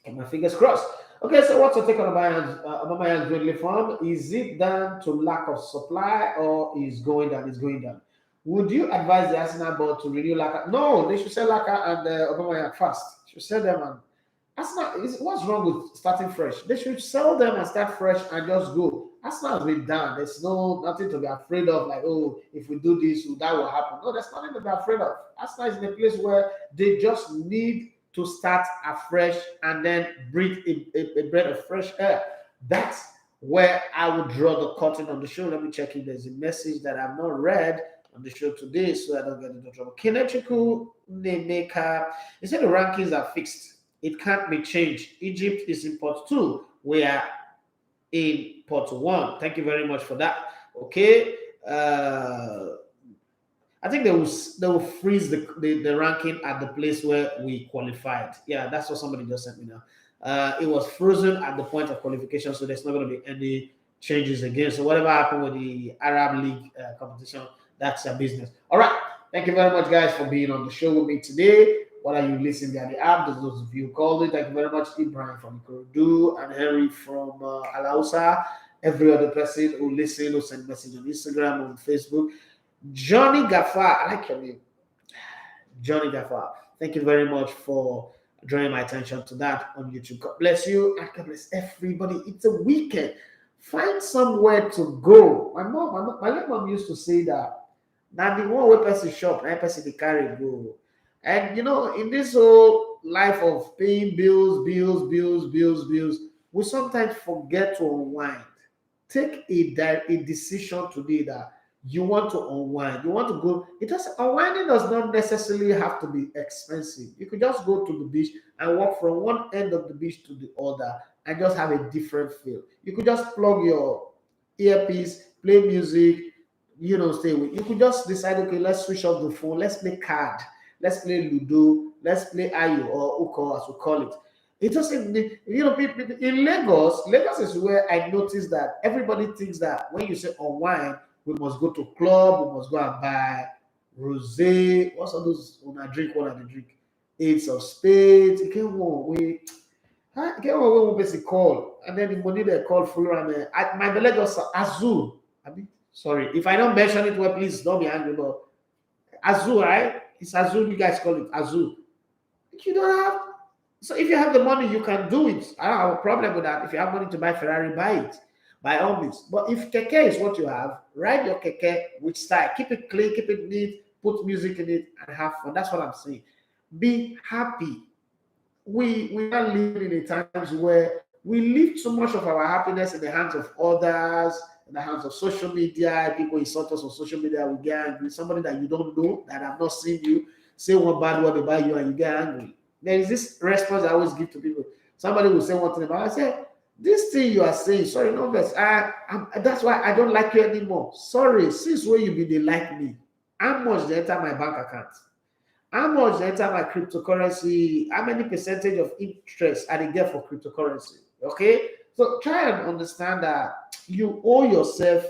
And my fingers crossed. Okay, so what's your take on Aubameyang's dwindling form? Is it down to lack of supply or is going down? It's going down. Would you advise the Arsenal board to renew Laka? No, they should sell Laka and Aubameyang first. Should sell them and Arsenal. What's wrong with starting fresh? They should sell them and start fresh and just go. Arsenal has been down. There's nothing to be afraid of. Like, oh, if we do this, that will happen. No, there's nothing to be afraid of. Arsenal is in a place where they just need to start afresh and then breathe a breath of fresh air. That's where I would draw the curtain on the show. Let me check if there's a message that I've not read on the show today so I don't get into trouble. Kinechukwu Nemeka, he said the rankings are fixed. It can't be changed. Egypt is in pot 2. We are in pot 1. Thank you very much for that. Okay. I think they will freeze the ranking at the place where we qualified. Yeah, that's what somebody just sent me now. It was frozen at the point of qualification, so there's not going to be any changes again. So whatever happened with the Arab League competition, that's their business. All right. Thank you very much, guys, for being on the show with me today. What are you listening via the app? Those of you who called it, thank you very much. Ibrahim from Ikorodu and Henry from Alausa. Every other person who listen, who send message on Instagram, on Facebook. Johnny Gafar, I like your name. Johnny Gafar. Thank you very much for drawing my attention to that on YouTube. God bless you and God bless everybody. It's a weekend. Find somewhere to go. My late mom used to say that now the one way person shop, now person they carry go. And in this whole life of paying bills, we sometimes forget to unwind. Take a decision today that you want to unwind. You want to go. Unwinding does not necessarily have to be expensive. You could just go to the beach and walk from one end of the beach to the other and just have a different feel. You could just plug your earpiece, play music, stay with. You could just decide, okay, let's switch off the phone, let's play card, let's play Ludo, let's play Ayo or Uko as we call it. It doesn't, people in Lagos is where I noticed that everybody thinks that when you say unwind, we must go to club, we must go and buy rosé. What's all those when I drink? Ace of spades. It can't we basically call. And then the money they call full and my belly just Azul. Sorry. If I don't mention it well, please don't be angry, but Azul, right? It's Azul, you guys call it Azul. You don't have. So if you have the money, you can do it. I don't have a problem with that. If you have money to buy Ferrari, buy it. By all means. But if keke is what you have, ride your keke with style. Keep it clean, keep it neat, put music in it, and have fun. That's what I'm saying. Be happy. We are living in times where we leave so much of our happiness in the hands of others, in the hands of social media. People insult us on social media, we get angry. Somebody that you don't know, that have not seen you, say one bad word about you, and you get angry. There is this response I always give to people. Somebody will say one thing about, I say, this thing you are saying, sorry, no verse. That's why I don't like you anymore. Sorry, since when you be they like me? How much they enter my bank account? How much they enter my cryptocurrency? How many percentage of interest I get for cryptocurrency? Okay, so try and understand that you owe yourself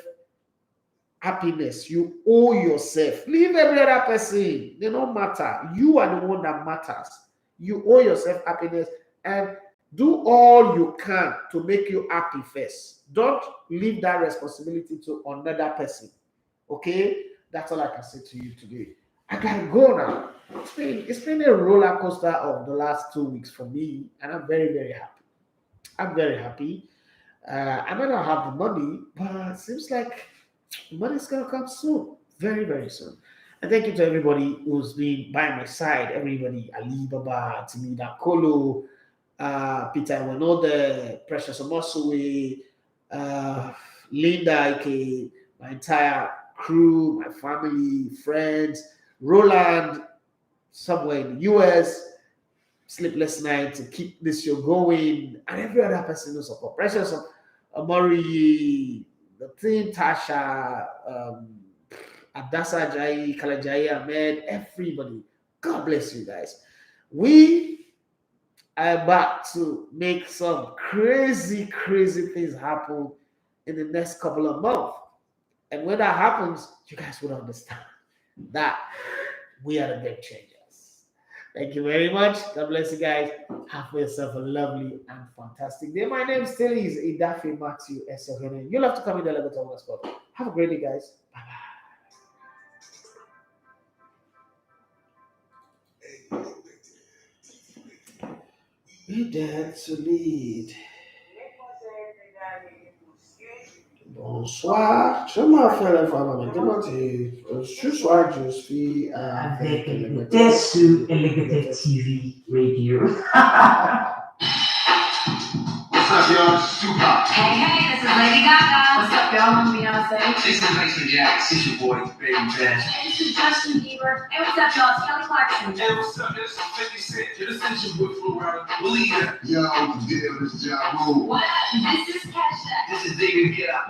happiness. You owe yourself. Leave every other person. They don't matter. You are the one that matters. You owe yourself happiness and do all you can to make you happy first. Don't leave that responsibility to another person. Okay? That's all I can say to you today. I gotta go now. It's been a roller coaster of the last 2 weeks for me, and I'm very, very happy. I'm very happy. I might not have the money, but it seems like money's gonna come soon, very, very soon. And thank you to everybody who's been by my side. Everybody, Ali Baba, Timida Kolo, Peter Wenode, Precious Omosue, Linda Ike, my entire crew, my family, friends, Roland, somewhere in the US, Sleepless Night to keep this show going, and every other person who support. Precious Amori, the team, Tasha, Adasa Jai, Kalajai Ahmed, everybody. God bless you guys. We are about to make some crazy, crazy things happen in the next couple of months. And when that happens, you guys will understand that we are the game changers. Thank you very much. God bless you guys. Have yourself a lovely and fantastic day. My name still is Idafi Matthew Esogene. You'll have to come in the elevator on the spot. Have a great day, guys. Bye bye. We dare to lead. Bonsoir. Je m'appelle Fabien. Demandez. Je suis je suis
avec ELEGBETETVRADIO.
What's up, y'all? It's Tupac.
Hey, this is Lady Gaga. What's up, y'all? I'm Beyonce.
This is Mason Jackson. It's your boy, Baby Bash.
Hey, this is Justin Bieber. Hey, what's up, y'all? It's Kelly Clarkson.
Hey, what's up? This is 50 Cent. This is your boy, Florida. Believe it.
Yo, what's the deal? This is Ja Rule.
What up? This is Kesha.
This is David Guetta.